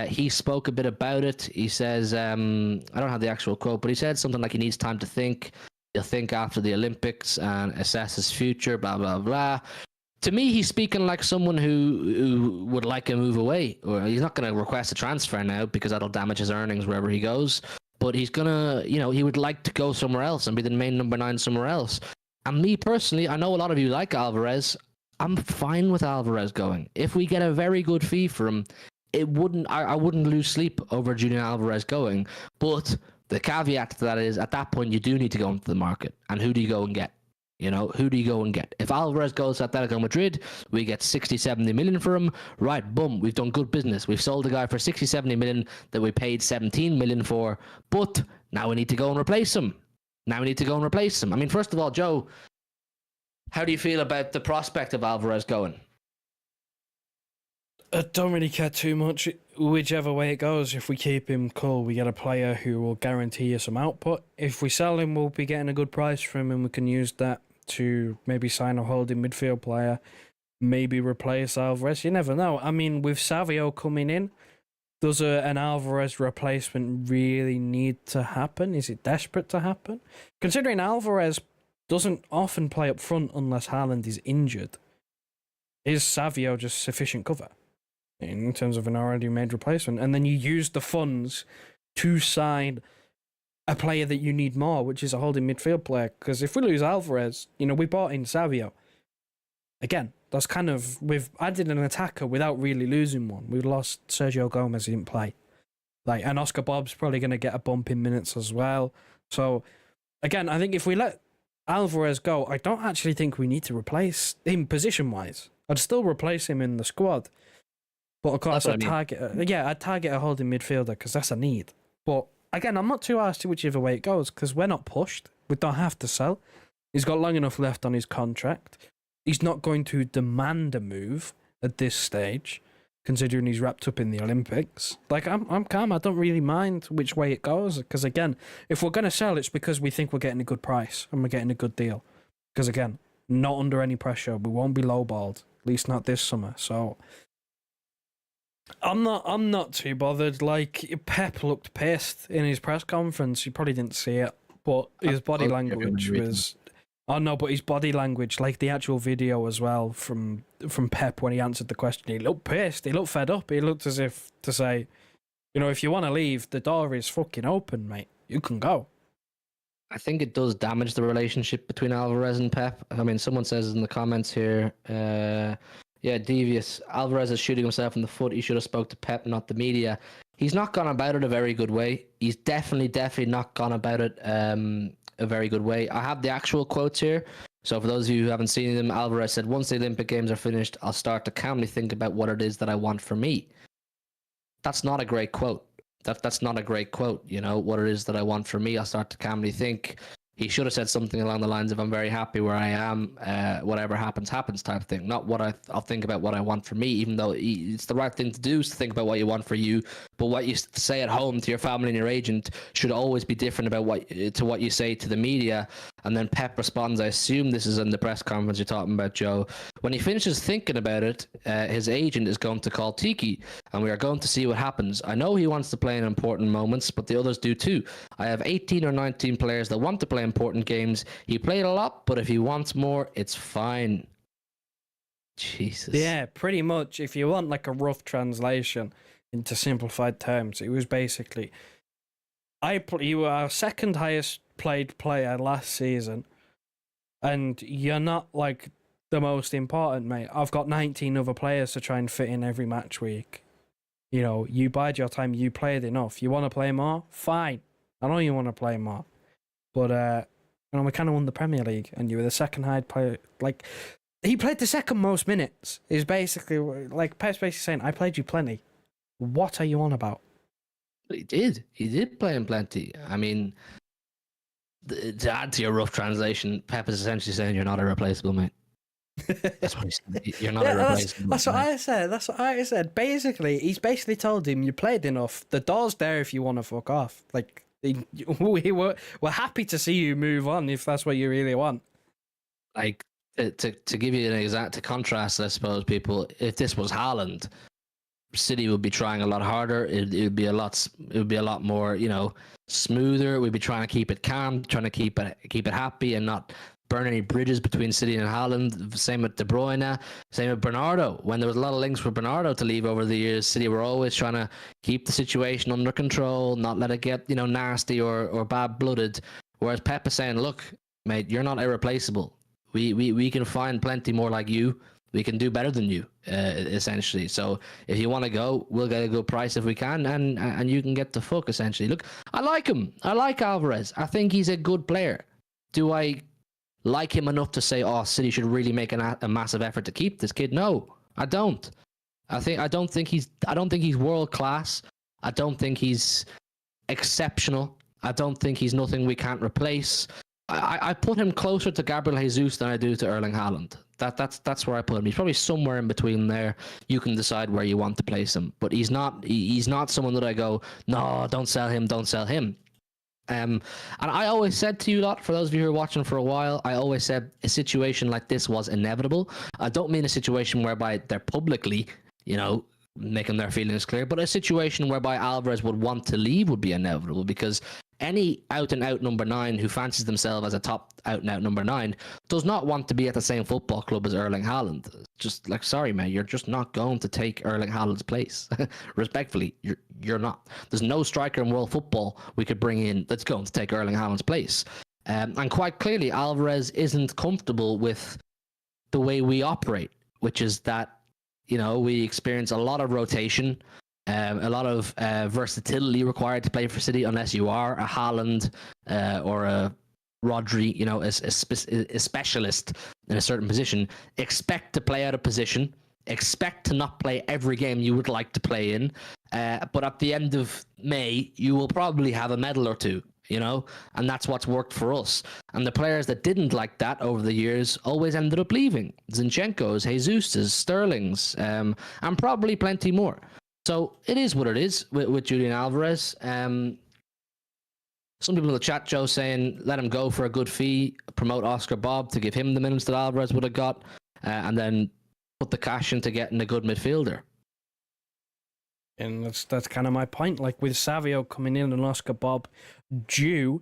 He spoke a bit about it. He says, I don't have the actual quote, but he said something like he needs time to think. He'll think after the Olympics and assess his future, blah, blah, blah. To me, he's speaking like someone who would like a move away. Or he's not going to request a transfer now because that'll damage his earnings wherever he goes. But he's going to, he would like to go somewhere else and be the main number 9 somewhere else. And me personally, I know a lot of you like Alvarez. I'm fine with Alvarez going. If we get a very good fee for him, I wouldn't lose sleep over Julian Alvarez going. But the caveat to that is, at that point, you do need to go into the market. And who do you go and get? Who do you go and get? If Alvarez goes to Atletico Madrid, we get 60, 70 million for him. Right, boom, we've done good business. We've sold a guy for 60, 70 million that we paid 17 million for. But now we need to go and replace him. I mean, first of all, Joe, how do you feel about the prospect of Alvarez going? I don't really care too much whichever way it goes. If we keep him, cool, we get a player who will guarantee us some output. If we sell him, we'll be getting a good price for him, and we can use that to maybe sign a holding midfield player, maybe replace Alvarez. You never know. I mean, with Savio coming in, does an Alvarez replacement really need to happen? Is it desperate to happen? Considering Alvarez doesn't often play up front unless Haaland is injured, is Savio just sufficient cover? in terms of an already made replacement, and then you use the funds to sign a player that you need more, which is a holding midfield player. Because if we lose Alvarez, we bought in Savio. Again, that's kind of, we've added an attacker without really losing one. We lost Sergio Gomez, he didn't play. And Oscar Bobb's probably going to get a bump in minutes as well. So, again, I think if we let Alvarez go, I don't actually think we need to replace him position-wise. I'd still replace him in the squad. But of course, I'd target a holding midfielder because that's a need. But again, I'm not too asked to whichever way it goes because we're not pushed. We don't have to sell. He's got long enough left on his contract. He's not going to demand a move at this stage, considering he's wrapped up in the Olympics. I'm calm. I don't really mind which way it goes because, again, if we're going to sell, it's because we think we're getting a good price and we're getting a good deal. Because, again, not under any pressure. We won't be lowballed, at least not this summer. So I'm not too bothered. Pep looked pissed in his press conference. You probably didn't see it, but his body language was... Oh no, but his body language, the actual video as well from Pep when he answered the question, he looked pissed, he looked fed up, he looked as if to say, if you want to leave, the door is fucking open, mate. You can go. I think it does damage the relationship between Alvarez and Pep. I mean, someone says in the comments here, Devious, Alvarez is shooting himself in the foot. He should have spoke to Pep, not the media. He's not gone about it a very good way. He's definitely not gone about it a very good way. I have the actual quotes here. So for those of you who haven't seen them, Alvarez said, once the Olympic Games are finished, I'll start to calmly think about what it is that I want for me. That's not a great quote. That's not a great quote. What it is that I want for me, I'll start to calmly think. He should have said something along the lines of, I'm very happy where I am, whatever happens type thing. Not what I'll think about what I want for me, even though it's the right thing to do is to think about what you want for you. But what you say at home to your family and your agent should always be different about what you say to the media. And then Pep responds, I assume this is in the press conference you're talking about, Joe. When he finishes thinking about it, his agent is going to call Tiki, and we are going to see what happens. I know he wants to play in important moments, but the others do too. I have 18 or 19 players that want to play important games. He played a lot, but if he wants more, it's fine. Jesus. Yeah, pretty much. If you want a rough translation into simplified terms, it was basically, you were our second highest played player last season, and you're not the most important, mate. I've got 19 other players to try and fit in every match week. You bide your time, you played enough. You want to play more? Fine. I know you want to play more. But, we kind of won the Premier League, and you were the second highest player. He played the second most minutes. Is basically, Pep's basically saying, I played you plenty. What are you on about? He did. He did play him plenty. I mean, to add to your rough translation, Pep is essentially saying you're not irreplaceable, mate. That's what he said. You're not irreplaceable. That's what I said. That's what I said. Basically, he's basically told him, you played enough. The door's there if you want to fuck off. We're happy to see you move on if that's what you really want. To give you an exact contrast, I suppose, people, if this was Haaland, City would be trying a lot harder. It would be a lot more, smoother. We'd be trying to keep it calm, trying to keep it happy, and not burn any bridges between City and Haaland. Same with De Bruyne, same with Bernardo. When there was a lot of links for Bernardo to leave over the years, City were always trying to keep the situation under control, not let it get nasty or bad blooded. Whereas Pep is saying, look, mate, you're not irreplaceable. We can find plenty more like you. We can do better than you, essentially. So if you want to go, we'll get a good price if we can, and you can get the fuck, essentially. Look, I like him. I like Alvarez. I think he's a good player. Do I like him enough to say, oh, City should really make a massive effort to keep this kid? No, I don't. I don't think he's world class. I don't think he's exceptional. I don't think he's nothing we can't replace. I put him closer to Gabriel Jesus than I do to Erling Haaland. That's where I put him. He's probably somewhere in between there. You can decide where you want to place him, but he's not someone that I go, no, don't sell him. And I always said to you lot, for those of you who are watching for a while, I always said a situation like this was inevitable. I don't mean a situation whereby they're publicly, making their feelings clear, but a situation whereby Alvarez would want to leave would be inevitable, because any out-and-out number 9 who fancies themselves as a top out-and-out number 9 does not want to be at the same football club as Erling Haaland. Just like, sorry, man, you're just not going to take Erling Haaland's place. Respectfully, you're not. There's no striker in world football we could bring in that's going to take Erling Haaland's place. And quite clearly, Alvarez isn't comfortable with the way we operate, which is that, you know, we experience a lot of rotation, a lot of versatility required to play for City, unless you are a Haaland or a Rodri, you know, a specialist in a certain position. Expect to play out of position. Expect to not play every game you would like to play in. But at the end of May, you will probably have a medal or two, you know, and that's what's worked for us. And the players that didn't like that over the years always ended up leaving. Zinchenko's, Jesus's, Sterling's, and probably plenty more. So it is what it is with Julian Alvarez. Some people in the chat, Joe, saying let him go for a good fee, promote Oscar Bobb to give him the minutes that Alvarez would have got, and then put the cash into getting a good midfielder. And that's kind of my point. Like with Savio coming in and Oscar Bobb due,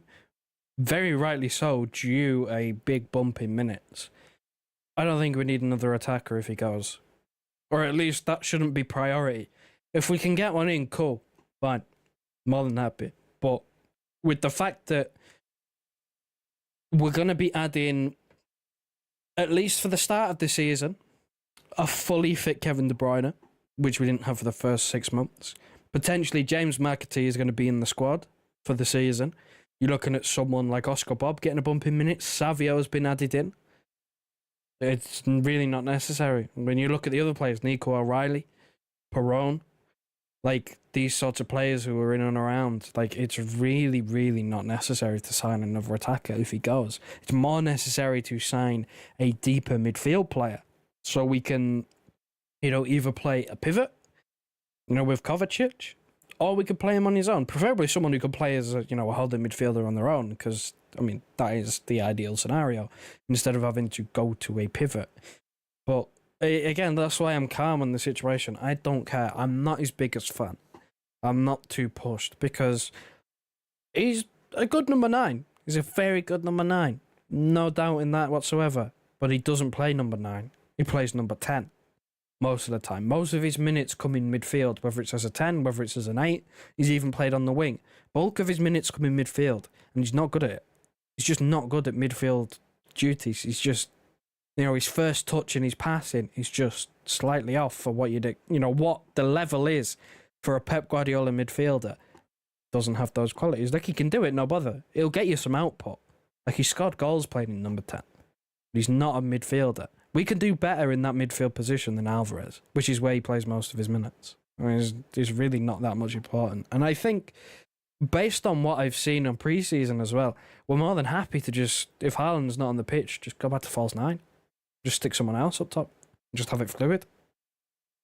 very rightly so, due a big bump in minutes. I don't think we need another attacker if he goes. Or at least that shouldn't be priority. If we can get one in, cool, fine. More than happy. But with the fact that we're going to be adding, at least for the start of the season, a fully fit Kevin De Bruyne, which we didn't have for the first 6 months. Potentially, James McAtee is going to be in the squad for the season. You're looking at someone like Oscar Bobb getting a bump in minutes. Savio has been added in. It's really not necessary. When you look at the other players, Nico O'Reilly, Perron, like these sorts of players who are in and around, like it's really, really not necessary to sign another attacker if he goes. It's more necessary to sign a deeper midfield player so we can, you know, either play a pivot, you know, with Kovacic, or we could play him on his own. Preferably someone who could play as a, you know, a holding midfielder on their own, because, I mean, that is the ideal scenario, instead of having to go to a pivot. But, again, that's why I'm calm on the situation. I don't care. I'm not his biggest fan. I'm not too pushed, because he's a good number 9. He's a very good number 9. No doubt in that whatsoever. But he doesn't play number 9. He plays number 10. Most of the time. Most of his minutes come in midfield, whether it's as a 10, whether it's as an 8. He's even played on the wing. Bulk of his minutes come in midfield, and he's not good at it. He's just not good at midfield duties. He's just, you know, his first touch and his passing is just slightly off for what you'd, you know, what the level is for a Pep Guardiola midfielder. Doesn't have those qualities. Like, he can do it, no bother. He'll get you some output. Like, he scored goals playing in number 10. But he's not a midfielder. We can do better in that midfield position than Alvarez, which is where he plays most of his minutes. I mean, it's really not that much important. And I think, based on what I've seen on preseason as well, we're more than happy to just, if Haaland's not on the pitch, just go back to false 9. Just stick someone else up top. Just have it fluid.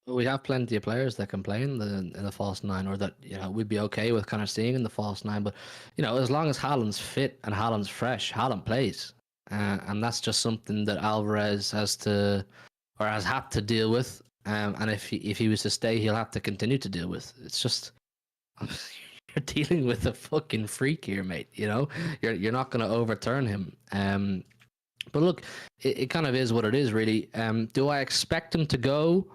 We have plenty of players that can play in the false 9, or that, you know, we'd be okay with kind of seeing in the false 9. But, you know, as long as Haaland's fit and Haaland's fresh, Haaland plays. And that's just something that Alvarez has to, or has had to deal with. And if he was to stay, he'll have to continue to deal with. It's just, you're dealing with a fucking freak here, mate. You know, you're not going to overturn him. But look, it kind of is what it is, really. Do I expect him to go?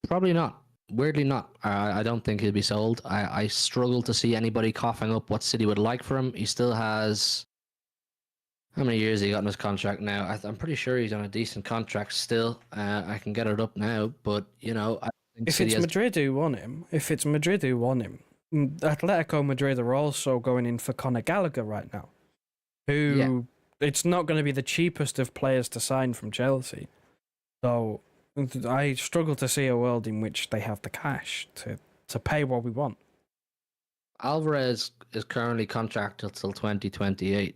Probably not. Weirdly not. I don't think he'll be sold. I struggle to see anybody coughing up what City would like for him. He still has... How many years he got in his contract now? I'm pretty sure he's on a decent contract still. I can get it up now, but, you know... I think if it's Madrid who want him, Atletico Madrid are also going in for Conor Gallagher right now, who it's not going to be the cheapest of players to sign from Chelsea. So I struggle to see a world in which they have the cash to pay what we want. Alvarez is currently contracted till 2028.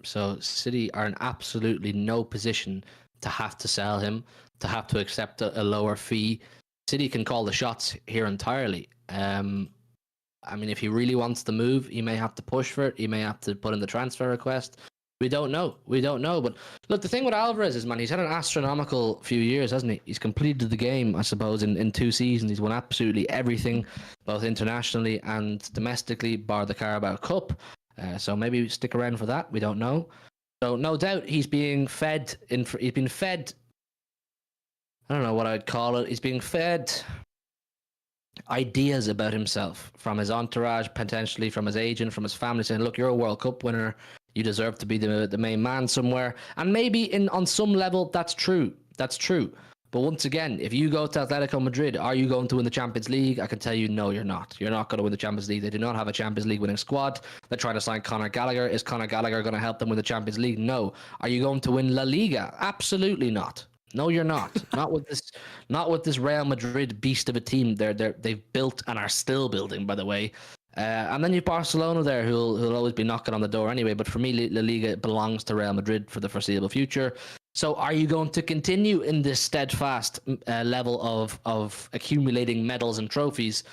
So City are in absolutely no position to have to sell him, to have to accept a lower fee. City can call the shots here entirely. I mean, if he really wants to move, he may have to push for it. He may have to put in the transfer request. We don't know. But look, the thing with Alvarez is, man, he's had an astronomical few years, hasn't he? He's completed the game, I suppose, in 2 seasons. He's won absolutely everything, both internationally and domestically, bar the Carabao Cup. So maybe stick around for that. We don't know. So no doubt he's being fed. He's been fed. I don't know what I'd call it. He's being fed ideas about himself from his entourage, potentially from his agent, from his family, saying, "Look, you're a World Cup winner. You deserve to be the main man somewhere." And maybe on some level that's true. That's true. But once again, if you go to Atletico Madrid, are you going to win the Champions League? I can tell you, no, you're not. You're not going to win the Champions League. They do not have a Champions League winning squad. They're trying to sign Conor Gallagher. Is Conor Gallagher going to help them win the Champions League? No. Are you going to win La Liga? Absolutely not. No, you're not. Not with this. Not with this Real Madrid beast of a team. They've built and are still building, by the way. And then you've Barcelona there, who'll always be knocking on the door anyway. But for me, La Liga belongs to Real Madrid for the foreseeable future. So are you going to continue in this steadfast level of accumulating medals and trophies?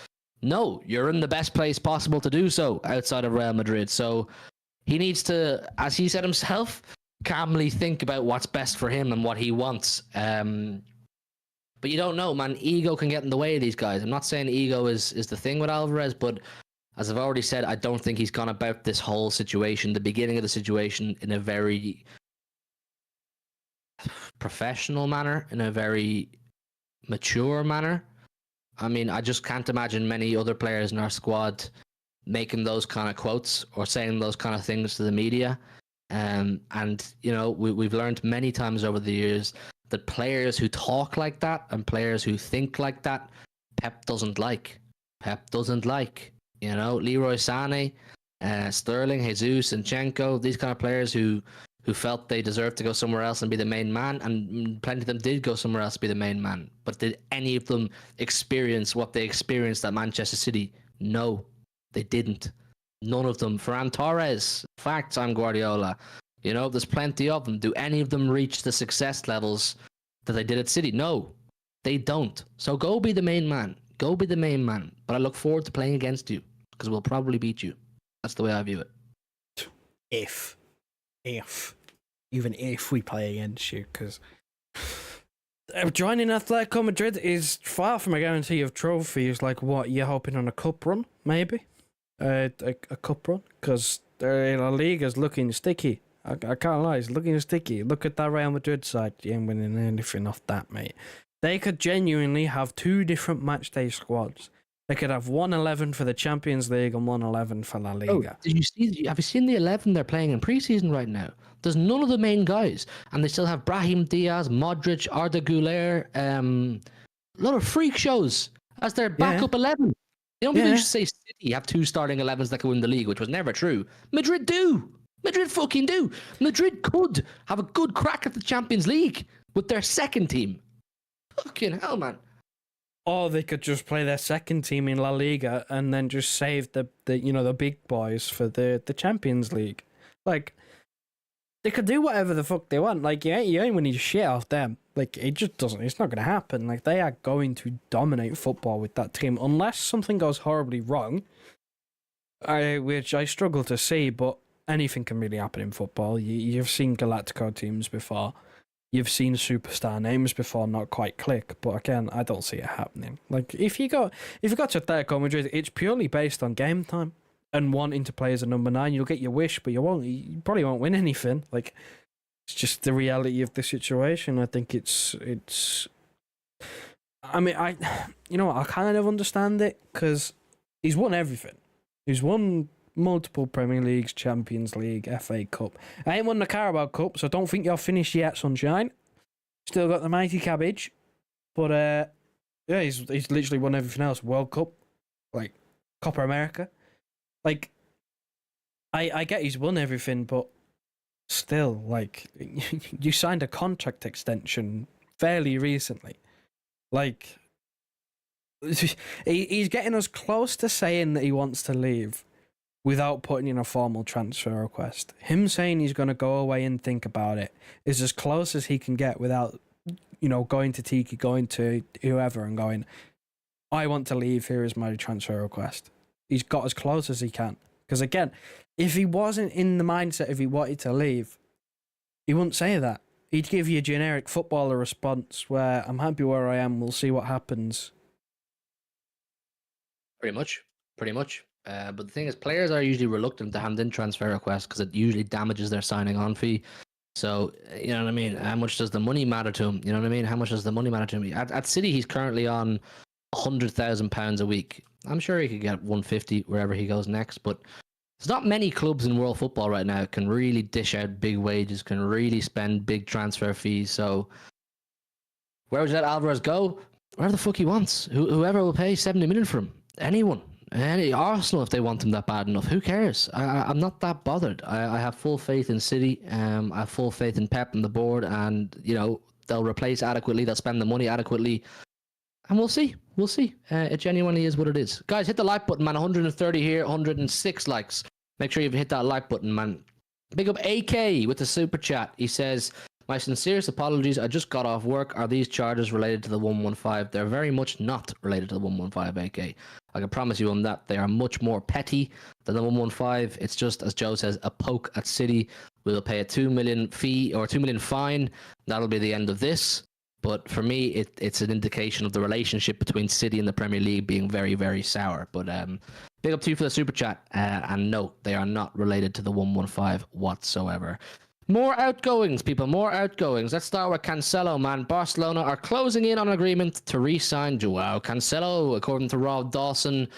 No, you're in the best place possible to do so outside of Real Madrid. So he needs to, as he said himself, calmly think about what's best for him and what he wants. But you don't know, man. Ego can get in the way of these guys. I'm not saying ego is the thing with Alvarez, but as I've already said, I don't think he's gone about this whole situation, the beginning of the situation, in a very professional manner, in a very mature manner. I mean, I just can't imagine many other players in our squad making those kind of quotes or saying those kind of things to the media. And you know, we've learned many times over the years that players who talk like that and players who think like that, Pep doesn't like. Pep doesn't like. You know, Leroy Sané, Sterling, Jesus, Zinchenko, these kind of players who felt they deserved to go somewhere else and be the main man, and plenty of them did go somewhere else to be the main man. But did any of them experience what they experienced at Manchester City? No, they didn't. None of them. Ferran Torres, facts, I'm Guardiola. You know, there's plenty of them. Do any of them reach the success levels that they did at City? No, they don't. So go be the main man. Go be the main man. But I look forward to playing against you, because we'll probably beat you. That's the way I view it. Even if we play against you, because joining Atletico Madrid is far from a guarantee of trophies. Like, what, you're hoping on a cup run, maybe? A cup run? Because La Liga's looking sticky. I can't lie, it's looking sticky. Look at that Real Madrid side. You ain't winning anything off that, mate. They could genuinely have two different matchday squads. They could have 1-11 for the Champions League and 1-11 for La Liga. Oh, have you seen the 11 they're playing in preseason right now? There's none of the main guys, and they still have Brahim Diaz, Modric, Arda Güler, a lot of freak shows as their backup 11. You know, people used to say City have two starting 11s that could win the league, which was never true. Madrid do. Madrid fucking do. Madrid could have a good crack at the Champions League with their second team. Fucking hell, man. Or they could just play their second team in La Liga and then just save the big boys for the Champions League. Like, they could do whatever the fuck they want. Like, you ain't winning shit off them. Like, it just doesn't. It's not going to happen. Like, they are going to dominate football with that team unless something goes horribly wrong, which I struggle to see. But anything can really happen in football. You've seen Galactico teams before. You've seen superstar names before not quite click, but again, I don't see it happening. Like, if you got to Atletico Madrid, it's purely based on game time and wanting to play as a number 9. You'll get your wish, but you probably won't win anything. Like, it's just the reality of the situation. I think it's. I mean, I kind of understand it because he's won everything. He's won multiple Premier Leagues, Champions League, FA Cup. I ain't won the Carabao Cup, so don't think you're finished yet, sunshine. Still got the mighty cabbage. But, he's literally won everything else. World Cup, like, Copa America. Like, I get he's won everything, but still, like, you signed a contract extension fairly recently. Like, he's getting us close to saying that he wants to leave without putting in a formal transfer request. Him saying he's going to go away and think about it is as close as he can get without, going to Tiki, going to whoever and going, I want to leave, here is my transfer request. He's got as close as he can. Because again, if he wasn't in the mindset if he wanted to leave, he wouldn't say that. He'd give you a generic footballer response where, I'm happy where I am, we'll see what happens. Pretty much. But the thing is, players are usually reluctant to hand in transfer requests because it usually damages their signing on fee. So, you know what I mean? How much does the money matter to him? You know what I mean? How much does the money matter to him? At City, he's currently on £100,000 a week. I'm sure he could get 150 wherever he goes next, but there's not many clubs in world football right now can really dish out big wages, can really spend big transfer fees. So where would you let Alvarez go? Wherever the fuck he wants. Whoever will pay 70 million for him. Anyone. Any Arsenal, if they want him that bad enough. Who cares? I'm not that bothered. I have full faith in City. I have full faith in Pep and the board, and you know they'll replace adequately. They'll spend the money adequately, and we'll see. We'll see. It genuinely is what it is. Guys, hit the like button, man. 130 here, 106 likes. Make sure you hit that like button, man. Big up AK with the super chat. He says, "My sincerest apologies. I just got off work. Are these charges related to the 115? They're very much not related to the 115, AK. I can promise you on that. They are much more petty than the 115. It's just, as Joe says, a poke at City. We'll pay a 2 million fee or 2 million fine. That'll be the end of this. But for me, it's an indication of the relationship between City and the Premier League being very, very sour. But big up to you for the super chat. And no, they are not related to the 115 whatsoever." More outgoings, people. More outgoings. Let's start with Cancelo, man. Barcelona are closing in on an agreement to re-sign Joao Cancelo, according to Rob Dawson.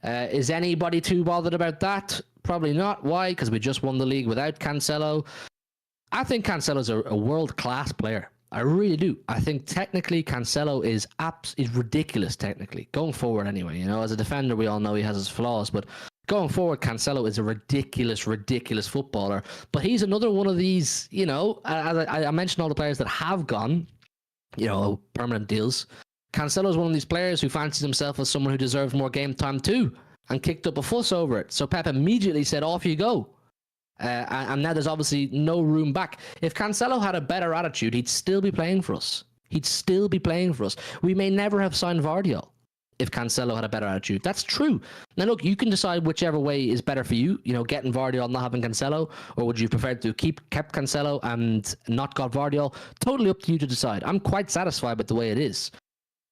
Is anybody too bothered about that? Probably not. Why? Because we just won the league without Cancelo. I think Cancelo's a world-class player. I really do. I think technically Cancelo is ridiculous technically. Going forward anyway, you know, as a defender we all know he has his flaws, but going forward Cancelo is a ridiculous footballer. But he's another one of these, you know, as I mentioned all the players that have gone, you know, permanent deals. Cancelo is one of these players who fancies himself as someone who deserves more game time too, and kicked up a fuss over it. So Pep immediately said, "Off you go." And now there's obviously no room back. If Cancelo had a better attitude, he'd still be playing for us. We may never have signed Vardiol if Cancelo had a better attitude. That's true. Now, look, you can decide whichever way is better for you. You know, getting Vardiol, not having Cancelo, or would you prefer to kept Cancelo and not got Vardiol? Totally up to you to decide. I'm quite satisfied with the way it is.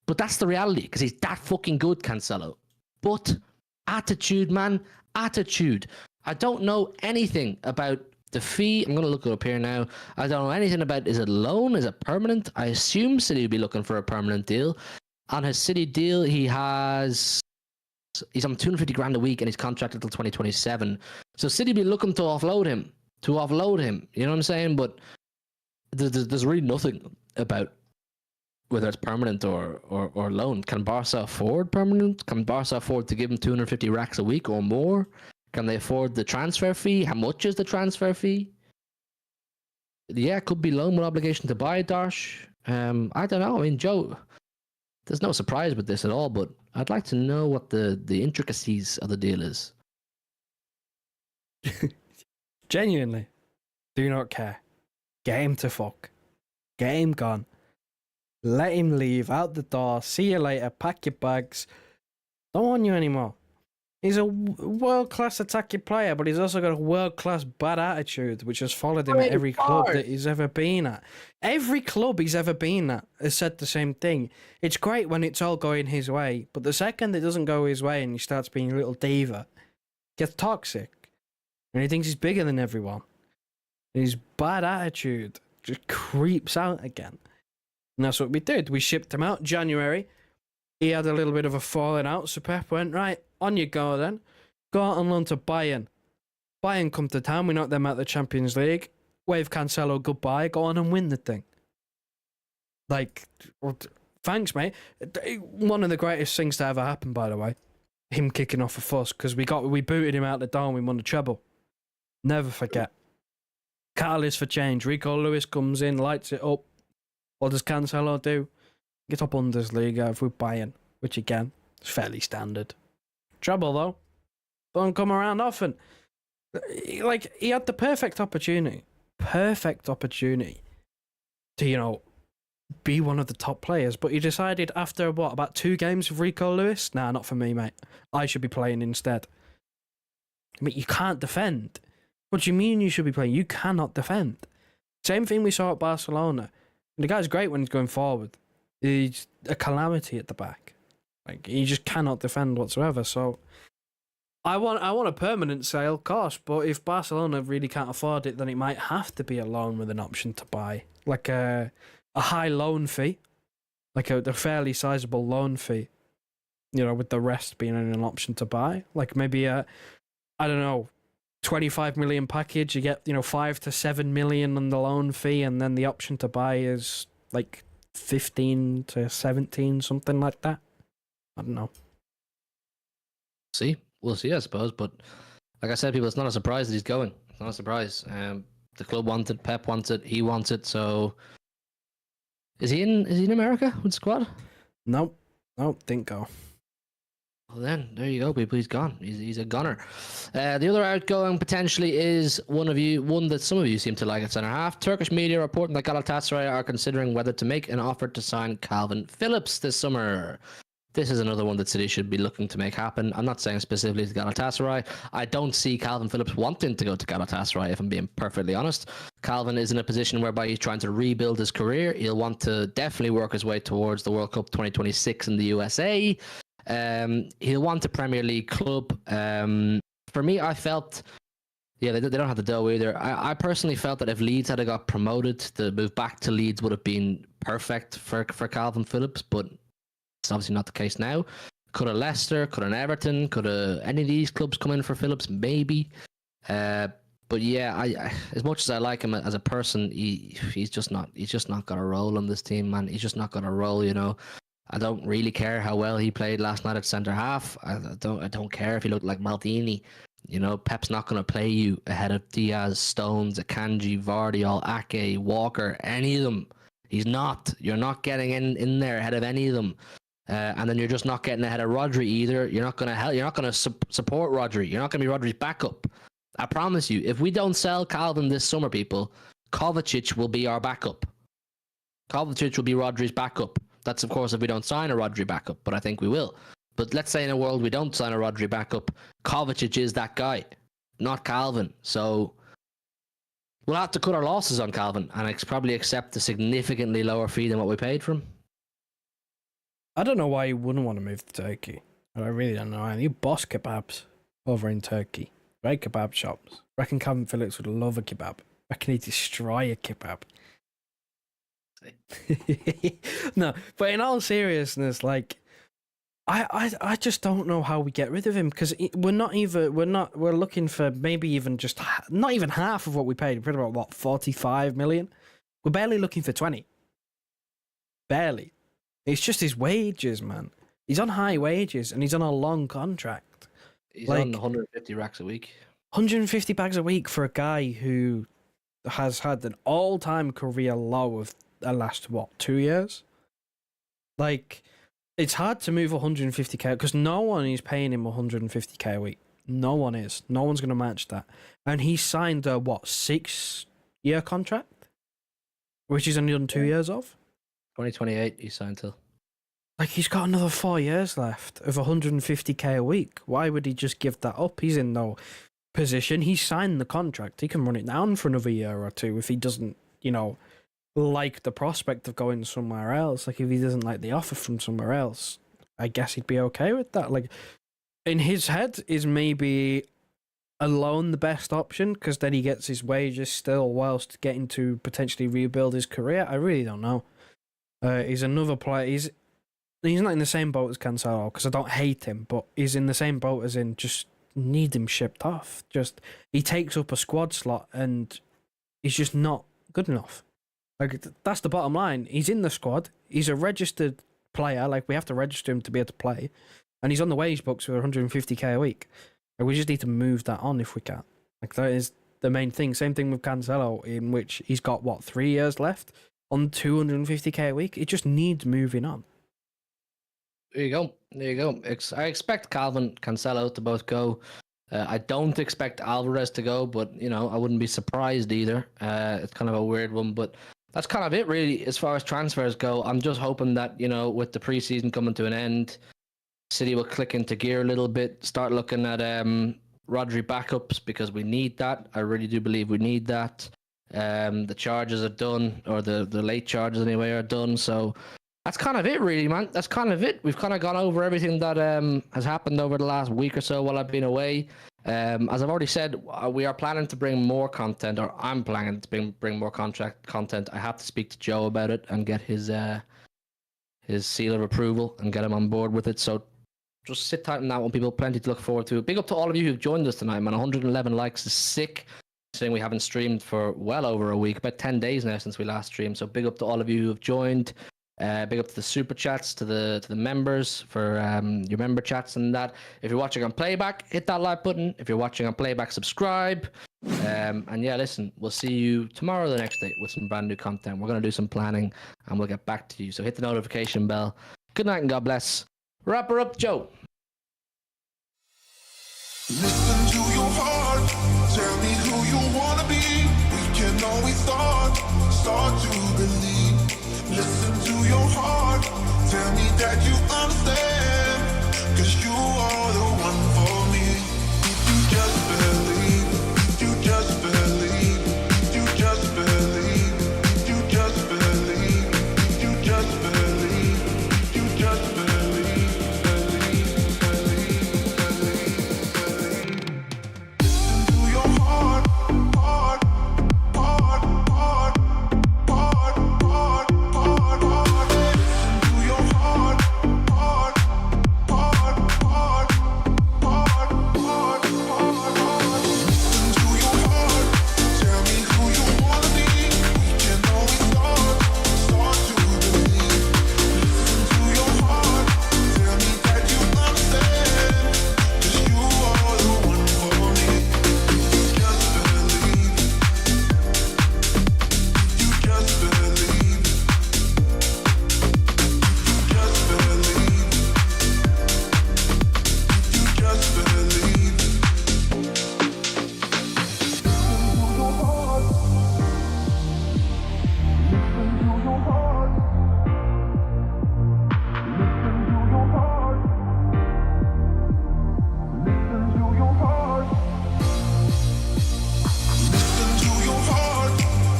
But that's the reality, because he's that fucking good, Cancelo. But attitude, man. Attitude. I don't know anything about the fee. I'm going to look it up here now. I don't know anything about, is it loan? Is it permanent? I assume City would be looking for a permanent deal. On his City deal, he's on 250 grand a week and he's contracted until 2027. So City be looking to offload him. You know what I'm saying? But there's really nothing about whether it's permanent or loan. Can Barca afford permanent? Can Barca afford to give him 250 racks a week or more? Can they afford the transfer fee? How much is the transfer fee? Yeah, it could be loan with obligation to buy, Darsh. I don't know. I mean, Joe, there's no surprise with this at all, but I'd like to know what the intricacies of the deal is. Genuinely, do not care. Get him to fuck. Get him gone. Let him leave out the door. See you later. Pack your bags. Don't want you anymore. He's a world-class attacking player, but he's also got a world-class bad attitude, which has followed him at every club that he's ever been at. Every club he's ever been at has said the same thing. It's great when it's all going his way, but the second it doesn't go his way and he starts being a little diva, he gets toxic. And he thinks he's bigger than everyone. And his bad attitude just creeps out again. And that's what we did. We shipped him out January. He had a little bit of a falling out, so Pep went, right, on you go then. Go out on loan to Bayern. Bayern come to town, we knocked them out of the Champions League. Wave Cancelo goodbye, go on and win the thing. Like, thanks, mate. One of the greatest things to ever happen, by the way. Him kicking off a fuss, because we booted him out the door and we won the treble. Never forget. Catalyst for change. Rico Lewis comes in, lights it up. What does Cancelo do? Get up Bundesliga with Bayern, which again is fairly standard. Trouble though, don't come around often. Like, he had the perfect opportunity to, you know, be one of the top players, but he decided after about 2 games with Rico Lewis, nah, not for me, mate. I should be playing instead. I mean, you can't defend. What do you mean you should be playing? You cannot defend. Same thing we saw at Barcelona. The guy's great when he's going forward. He's a calamity at the back. Like, he just cannot defend whatsoever. So I want a permanent sale, of course, but if Barcelona really can't afford it, then it might have to be a loan with an option to buy, like a high loan fee, like a fairly sizable loan fee. With the rest being an option to buy, like maybe I don't know, 25 million package. You get 5 to 7 million on the loan fee, and then the option to buy is like 15 to 17, something like that. I don't know. See, we'll see, I suppose. But like I said, people, it's not a surprise that he's going. It's not a surprise. The club wants it, Pep wants it, he wants it. So, is he in America with the squad? Nope, didn't go. Well, then there you go, people. He's gone. He's a gunner. The other outgoing potentially is one that some of you seem to like at centre half. Turkish media reporting that Galatasaray are considering whether to make an offer to sign Calvin Phillips this summer. This is another one that City should be looking to make happen. I'm not saying specifically to Galatasaray. I don't see Calvin Phillips wanting to go to Galatasaray, if I'm being perfectly honest. Calvin is in a position whereby he's trying to rebuild his career. He'll want to definitely work his way towards the World Cup 2026 in the USA. He'll want a Premier League club. For me, I felt... Yeah, they don't have the dough either. I personally felt that if Leeds had got promoted, the move back to Leeds would have been perfect for Calvin Phillips, but... It's obviously not the case now. Could have Leicester, could have Everton, could have any of these clubs come in for Phillips? Maybe. But yeah, I as much as I like him as a person, he's just not got a role on this team, man. He's just not got a role, I don't really care how well he played last night at centre half. I don't care if he looked like Maldini. Pep's not going to play you ahead of Diaz, Stones, Akanji, Vardy, Ake, Walker, any of them. He's not. You're not getting in there ahead of any of them. And then you're just not getting ahead of Rodri either. You're not going to help. You're not going to support Rodri. You're not going to be Rodri's backup. I promise you. If we don't sell Calvin this summer, people, Kovacic will be our backup. Kovacic will be Rodri's backup. That's, of course, if we don't sign a Rodri backup, but I think we will. But let's say in a world we don't sign a Rodri backup, Kovacic is that guy, not Calvin. So we'll have to cut our losses on Calvin and probably accept a significantly lower fee than what we paid for him. I don't know why you wouldn't want to move to Turkey. I really don't know. You boss kebabs over in Turkey. Great kebab shops. Reckon Calvin Phillips would love a kebab. Reckon he'd destroy a kebab. No, but in all seriousness, like, I just don't know how we get rid of him, because we're looking for maybe even just not even half of what we paid. We're about what, 45 million? We're barely looking for 20. Barely. It's just his wages, man. He's on high wages and he's on a long contract. He's on 150 racks a week. 150 bags a week for a guy who has had an all-time career low of the last, 2 years? Like, it's hard to move 150k because no one is paying him 150k a week. No one is. No one's going to match that. And he signed a, 6-year contract? Which he's only done 2 years of? 2028 he signed till. Like, he's got another 4 years left of 150k a week. Why would he just give that up? He's in no position. He signed the contract. He can run it down for another year or two if he doesn't, like the prospect of going somewhere else. Like, if he doesn't like the offer from somewhere else, I guess he'd be okay with that. Like, in his head, is maybe a loan the best option because then he gets his wages still whilst getting to potentially rebuild his career? I really don't know. He's another player. He's not in the same boat as Cancelo because I don't hate him, but he's in the same boat as in just need him shipped off. Just he takes up a squad slot and he's just not good enough. Like, that's the bottom line. He's in the squad. He's a registered player. Like, we have to register him to be able to play, and he's on the wage books for 150k a week. Like, we just need to move that on if we can. Like, that is the main thing. Same thing with Cancelo, in which he's got 3 years left on 250k a week. It just needs moving on. There you go. I expect Calvin, Cancelo to both go. I don't expect Alvarez to go, but I wouldn't be surprised either. It's kind of a weird one, but that's kind of it really as far as transfers go. I'm just hoping that with the preseason coming to an end, City will click into gear a little bit, start looking at Rodri backups because we need that. I really do believe we need that. The charges are done, or the late charges anyway are done. So that's kind of it, really, man. That's kind of it. We've kind of gone over everything that has happened over the last week or so while I've been away. As I've already said, we are planning to bring more content, or I'm planning to bring more content. I have to speak to Joe about it and get his seal of approval and get him on board with it. So just sit tight on that one, people. Plenty to look forward to. Big up to all of you who've joined us tonight, man. 111 likes is sick. Saying we haven't streamed for well over a week, about 10 days now since we last streamed. So big up to all of you who have joined. Big up to the super chats, to the members for your member chats and that. If you're watching on playback, hit that like button. If you're watching on playback, subscribe. And yeah, listen, we'll see you tomorrow or the next day with some brand new content. We're going to do some planning and we'll get back to you. So hit the notification bell. Good night and God bless. Wrap her up, Joe. Listen to your heart, tell me who you wanna be. We can always start to believe. Listen to your heart, tell me that you understand. 'Cause you are the one for me. If you just believe, if you just believe, if you just believe, if you just believe, if you just believe, if you just believe, Listen to your heart, heart, heart, heart, heart, heart, heart, heart. Listen to your heart, heart, heart, heart, heart, heart, heart, heart. Listen to your heart, tell me who you wanna be. We can always start to believe. Listen to your heart, tell me that you understand. 'Cause you are the one for me. If you just believe, if you just believe, if you just believe, if you just believe. Listen to your heart. Listen to your heart. Listen to your heart. Listen to your heart. Listen to your heart.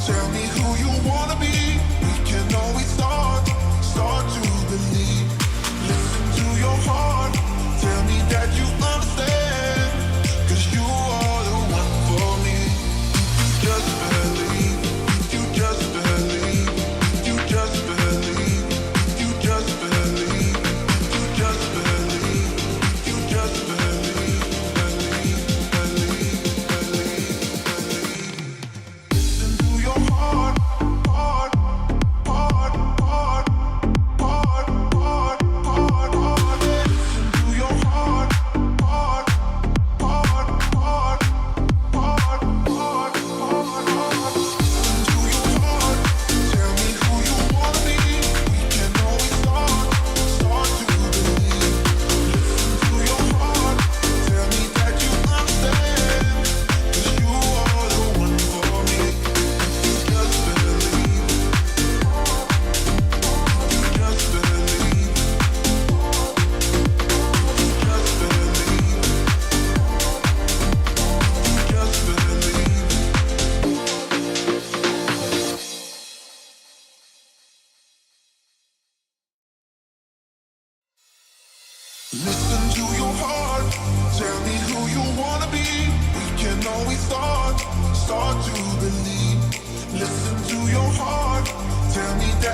Tell me who you wanna be. We can always start to believe. Listen to your heart. Tell me that you understand. 'Cause you are the one for me. If you just believe, if you just believe, if you just believe, if you just believe, if you just believe, if you just believe, believe. Listen to your heart, heart, heart, heart, heart, heart, heart, heart. Listen to your heart, heart, heart, heart, heart, heart, heart, heart. Listen to your heart, tell me who you wanna be. We can always start to believe. Listen to your heart, tell me that you understand. 'Cause you are the one for me. If you just believe, if you just believe, if you just believe, Listen to your heart, tell me who you wanna be. We can always start to believe. Listen to your heart, tell me that